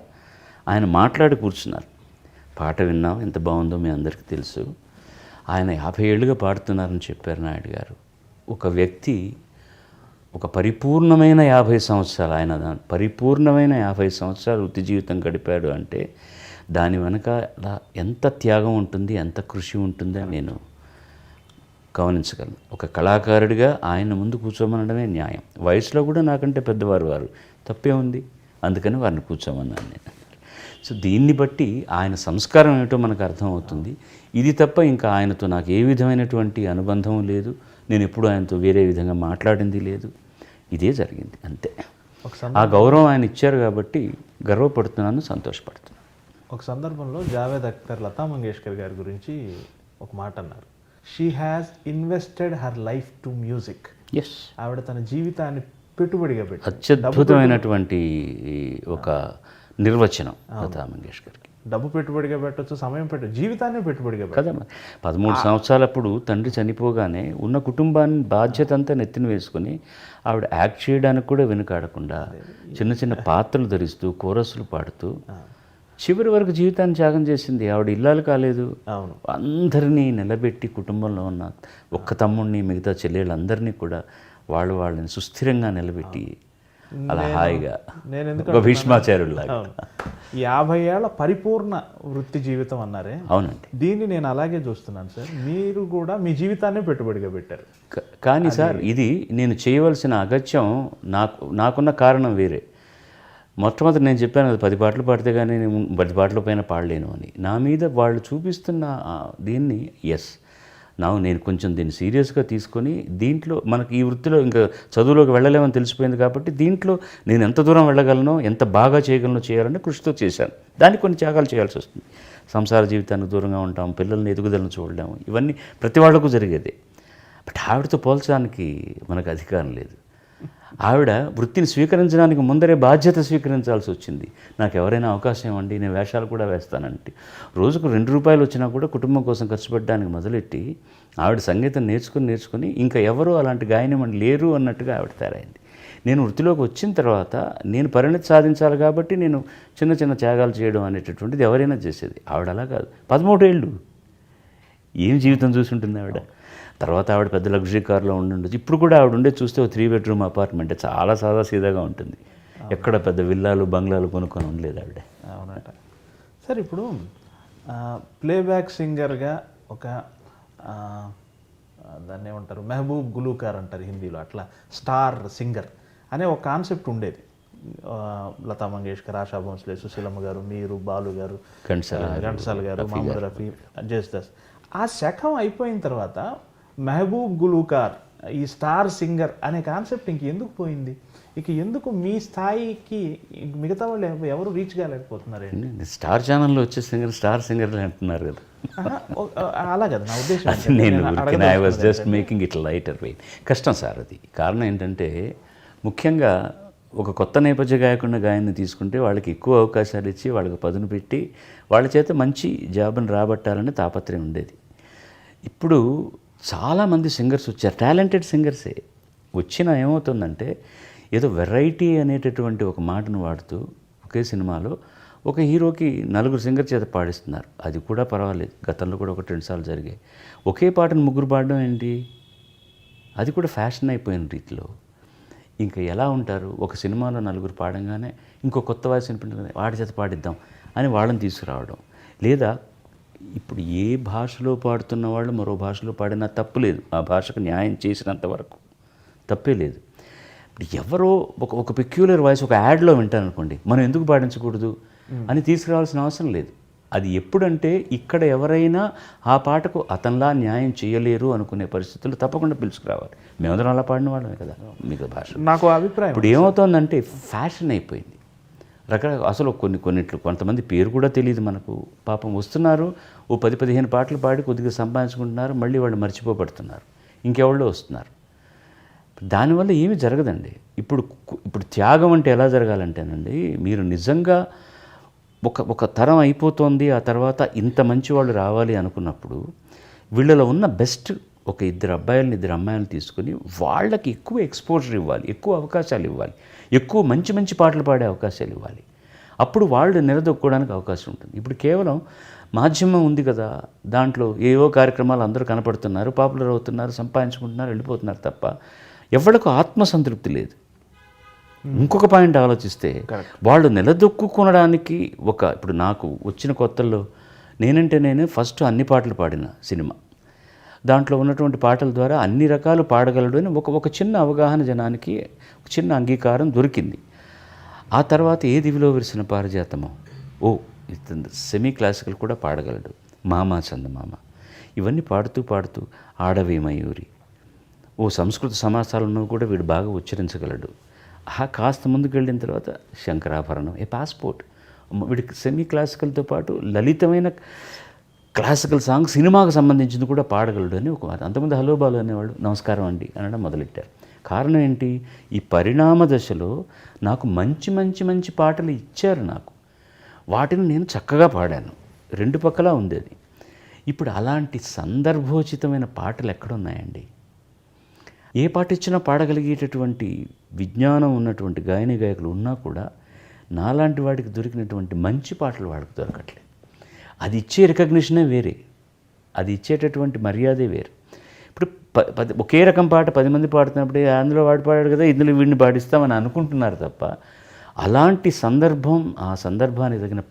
ఆయన మాట్లాడి కూర్చున్నారు. పాట విన్నాం, ఎంత బాగుందో మీ అందరికీ తెలుసు. ఆయన 50 ఏళ్ళుగా పాడుతున్నారని చెప్పారు నాయుడు గారు. ఒక వ్యక్తి ఒక పరిపూర్ణమైన 50 సంవత్సరాలు, ఆయన పరిపూర్ణమైన 50 సంవత్సరాలు వృత్తి జీవితం గడిపాడు అంటే దాని వెనక ఎంత త్యాగం ఉంటుంది, ఎంత కృషి ఉంటుందని నేను గమనించగలను. ఒక కళాకారుడిగా ఆయన ముందు కూర్చోమనడమే న్యాయం. వయసులో కూడా నాకంటే పెద్దవారు వారు, తప్పే ఉంది, అందుకని వారిని కూర్చోమన్నాను నేను. సో దీన్ని బట్టి ఆయన సంస్కారం ఏమిటో మనకు అర్థమవుతుంది. ఇది తప్ప ఇంకా ఆయనతో నాకు ఏ విధమైనటువంటి అనుబంధం లేదు. నేను ఎప్పుడు ఆయనతో వేరే విధంగా మాట్లాడింది లేదు. ఇదే జరిగింది అంతే. ఆ గౌరవం ఆయన ఇచ్చారు కాబట్టి గర్వపడుతున్నాను, సంతోషపడుతున్నాను. ఒక సందర్భంలో జావేద్ అఖ్తర్ లతా మంగేష్కర్ గారి గురించి ఒక మాట అన్నారు. She has invested her life to music. Yes, ఆవిడ తన జీవితాన్ని పెట్టుబడిగా పెట్టి అత్యద్భుతమైనటువంటి ఒక నిర్వచనం లతా మంగేష్కర్కి. డబ్బు పెట్టుబడిగా పెట్టచ్చు, సమయం జీవితాన్ని పెట్టుబడిగా కదా. 13 సంవత్సరాలప్పుడు తండ్రి చనిపోగానే ఉన్న కుటుంబాన్ని బాధ్యత అంతా నెత్తిన వేసుకొని ఆవిడ యాక్ట్ చేయడానికి కూడా వెనుకాడకుండా చిన్న చిన్న పాత్రలు ధరిస్తూ కోరస్సులు పాడుతూ చివరి వరకు జీవితాన్ని త్యాగం చేసింది. ఆవిడ ఇల్లాలు కాలేదు. అవును, అందరినీ నిలబెట్టి కుటుంబంలో ఉన్న ఒక్క తమ్ముడిని, మిగతా చెల్లెళ్ళందరినీ కూడా వాళ్ళని సుస్థిరంగా నిలబెట్టి అలా హాయిగా ఒక భీష్మాచార్యుల్లాగా 50 ఏళ్ల పరిపూర్ణ వృత్తి జీవితం అన్నారే. అవునండి, దీన్ని నేను అలాగే చూస్తున్నాను సార్. మీరు కూడా మీ జీవితాన్ని పెట్టుబడిగా పెట్టారు. కానీ సార్ ఇది నేను చేయవలసిన అగత్యం నాకున్న కారణం వేరే. మొట్టమొదటి నేను చెప్పాను అది 10 పాటలు పాడితే కానీ నేను 10 పాటల పైన పాడలేను అని. నా మీద వాళ్ళు చూపిస్తున్న దీన్ని నేను కొంచెం దీన్ని సీరియస్గా తీసుకొని దీంట్లో మనకి ఈ వృత్తిలో ఇంకా చదువులోకి వెళ్ళలేమని తెలిసిపోయింది కాబట్టి దీంట్లో నేను ఎంత దూరం వెళ్ళగలనో, ఎంత బాగా చేయగలనో చేయాలని కృషితో చేశాను. దానికి కొన్ని త్యాగాలు చేయాల్సి వస్తుంది. సంసార జీవితానికి దూరంగా ఉంటాం, పిల్లల్ని ఎదుగుదలను చూడలేము, ఇవన్నీ ప్రతి వాళ్లకు జరిగేదే. బట్ ఆవిడతో పోల్చడానికి మనకు అధికారం లేదు. ఆవిడ వృత్తిని స్వీకరించడానికి ముందరే బాధ్యత స్వీకరించాల్సి వచ్చింది. నాకు ఎవరైనా అవకాశం ఇవ్వండి, నేను వేషాలు కూడా వేస్తానంటే రోజుకు 2 రూపాయలు వచ్చినా కూడా కుటుంబం కోసం ఖర్చు పెట్టడానికి మొదలెట్టి ఆవిడ సంగీతం నేర్చుకుని ఇంకా ఎవరు అలాంటి గాయనమని లేరు అన్నట్టుగా ఆవిడ తయారైంది. నేను వృత్తిలోకి వచ్చిన తర్వాత నేను పరిణతి సాధించాలి కాబట్టి నేను చిన్న చిన్న త్యాగాలు చేయడం అనేటటువంటిది ఎవరైనా చేసేది. ఆవిడ అలా కాదు. 13 ఏళ్ళు ఏం జీవితం చూసి ఉంటుంది ఆవిడ. తర్వాత ఆవిడ పెద్ద లగ్జరీ కార్లో ఉండొచ్చు. ఇప్పుడు కూడా ఆవిడ ఉండే చూస్తే ఒక 3 బెడ్రూమ్ అపార్ట్మెంట్, చాలా సాదాసీదాగా ఉంటుంది. ఎక్కడ పెద్ద విల్లాలు బంగ్లాలు కొనుక్కొని ఉండలేదు ఆవిడ. అవునట సార్. ఇప్పుడు ప్లేబ్యాక్ సింగర్గా ఒక దాన్ని ఏమంటారు, మెహబూబ్ గులూకార్ అంటారు హిందీలో, అట్లా స్టార్ సింగర్ అనే ఒక కాన్సెప్ట్ ఉండేది. లతా మంగేష్కర్, ఆశా భోంస్లే, సుశీలమ్మ గారు, మీరు, బాలు గారు, ఘంటసాల గారు, మహమ్మద్ రఫీ, జేస్దాస్. ఆ శకం అయిపోయిన తర్వాత మెహబూబ్ గులూకార్, ఈ స్టార్ సింగర్ అనే కాన్సెప్ట్ ఎందుకు పోయింది? ఇక ఎందుకు మీ స్థాయికి మిగతా వాళ్ళు ఎవరు రీచ్ కాలేకపోతున్నారండి? స్టార్ ఛానల్లో వచ్చే స్టార్ సింగర్లు అంటున్నారు కదా. అలా కదా నా ఉద్దేశం. నేను I was just making it lighter weight. కష్టం సార్ అది. కారణం ఏంటంటే ముఖ్యంగా ఒక కొత్త నేపథ్య గాయకుడిని గాయన్ని తీసుకుంటే వాళ్ళకి ఎక్కువ అవకాశాలు ఇచ్చి వాళ్ళకి పదును పెట్టి వాళ్ళ చేత మంచి జాబ్ని రాబట్టాలని తాపత్రయం ఉండేది. ఇప్పుడు చాలామంది సింగర్స్ వచ్చారు, టాలెంటెడ్ సింగర్సే వచ్చినా ఏమవుతుందంటే ఏదో వెరైటీ అనేటటువంటి ఒక మాటను వాడుతూ ఒకే సినిమాలో ఒక హీరోకి 4 సింగర్ చేత పాడిస్తున్నారు. అది కూడా పర్వాలేదు, గతంలో కూడా 1-2 సార్లు జరిగాయి. ఒకే పాటను 3 పాడడం ఏంటి? అది కూడా ఫ్యాషన్ అయిపోయిన రీతిలో. ఇంకా ఎలా ఉంటారు? ఒక సినిమాలో 4 పాడంగానే ఇంకో కొత్త వాయిస్ వినిపించగానే వాడి చేత పాడిద్దాం అని వాళ్ళని తీసుకురావడం. లేదా ఇప్పుడు ఏ భాషలో పాడుతున్న వాళ్ళు మరో భాషలో పాడినా తప్పు లేదు, ఆ భాషకు న్యాయం చేసినంత వరకు తప్పే లేదు. ఇప్పుడు ఎవరో ఒక పెక్యులర్ వాయిస్ ఒక యాడ్లో వింటారనుకోండి, మనం ఎందుకు పాడించకూడదు అని తీసుకురావాల్సిన అవసరం లేదు. అది ఎప్పుడంటే ఇక్కడ ఎవరైనా ఆ పాటకు అతనిలా న్యాయం చేయలేరు అనుకునే పరిస్థితులు తప్పకుండా పిలుచుకురావాలి. మేమందరం అలా పాడిన వాళ్ళమే కదా మిగతా భాష. నాకు అభిప్రాయం ఇప్పుడు ఏమవుతుందంటే ఫ్యాషన్ అయిపోయింది. అసలు కొన్నిట్లు కొంతమంది పేరు కూడా తెలియదు మనకు. పాపం వస్తున్నారు, ఓ 10-15 పాటలు పాడి కొద్దిగా సంపాదించుకుంటున్నారు, మళ్ళీ వాళ్ళు మర్చిపోబడుతున్నారు, ఇంకెవళ్ళో వస్తున్నారు. దానివల్ల ఏమీ జరగదండి. ఇప్పుడు త్యాగం అంటే ఎలా జరగాలంటేనండి, మీరు నిజంగా ఒక తరం అయిపోతుంది, ఆ తర్వాత ఇంత మంచి వాళ్ళు రావాలి అనుకున్నప్పుడు వీళ్ళలో ఉన్న బెస్ట్ ఒక 2 అబ్బాయిలని 2 అమ్మాయిలను తీసుకొని వాళ్ళకి ఎక్కువ ఎక్స్పోజర్ ఇవ్వాలి, ఎక్కువ అవకాశాలు ఇవ్వాలి, ఎక్కువ మంచి మంచి పాటలు పాడే అవకాశాలు ఇవ్వాలి. అప్పుడు వాళ్ళు నిలదొక్కుకోవడానికి అవకాశం ఉంటుంది. ఇప్పుడు కేవలం మాధ్యమం ఉంది కదా, దాంట్లో ఏవో కార్యక్రమాలు అందరూ కనపడుతున్నారు, పాపులర్ అవుతున్నారు, సంపాదించుకుంటున్నారు, వెళ్ళిపోతున్నారు తప్ప ఎవరికి ఆత్మసంతృప్తి లేదు. ఇంకొక పాయింట్ ఆలోచిస్తే వాళ్ళు నిలదొక్కుకోవడానికి ఇప్పుడు నాకు వచ్చిన కొత్తల్లో నేనే ఫస్ట్ అన్ని పాటలు పాడిన సినిమా. దాంట్లో ఉన్నటువంటి పాటల ద్వారా అన్ని రకాలు పాడగలడు అని ఒక చిన్న అవగాహన, జనానికి ఒక చిన్న అంగీకారం దొరికింది. ఆ తర్వాత ఏ దివిలో విరిసిన పారిజాతమో, ఇతను సెమీ క్లాసికల్ కూడా పాడగలడు, మామ చందమామ, ఇవన్నీ పాడుతూ పాడుతూ ఆడవే మయూరి, సంస్కృత సమాసాలను కూడా వీడు బాగా ఉచ్చరించగలడు. కాస్త ముందుకు వెళ్ళిన తర్వాత శంకరాభరణం, పాస్పోర్ట్, వీడికి సెమీ క్లాసికల్తో పాటు లలితమైన క్లాసికల్ సాంగ్ సినిమాకు సంబంధించింది కూడా పాడగలడు అని ఒక మాట. అంతకుముందు హలో బాలు అనేవాళ్ళు నమస్కారం అండి అనడం మొదలెట్టారు. కారణం ఏంటి? ఈ పరిణామ దశలో నాకు మంచి మంచి మంచి పాటలు ఇచ్చారు. నాకు వాటిని నేను చక్కగా పాడాను, 2 పక్కలా ఉంది అది. ఇప్పుడు అలాంటి సందర్భోచితమైన పాటలు ఎక్కడున్నాయండి? ఏ పాట ఇచ్చినా పాడగలిగేటటువంటి విజ్ఞానం ఉన్నటువంటి గాయని గాయకులు ఉన్నా కూడా నాలాంటి వాడికి దొరికినటువంటి మంచి పాటలు వాడికి దొరకట్లేదు. అది ఇచ్చే రికగ్నిషనే వేరే, అది ఇచ్చేటటువంటి మర్యాదే వేరు. ఇప్పుడు ఒకే రకం పాట 10 మంది పాడుతున్నప్పుడు అందులో వాడు పాడాడు కదా, ఇందులో వీడిని పాడిస్తామని అనుకుంటున్నారు తప్ప అలాంటి సందర్భం, ఆ సందర్భానికి తగిన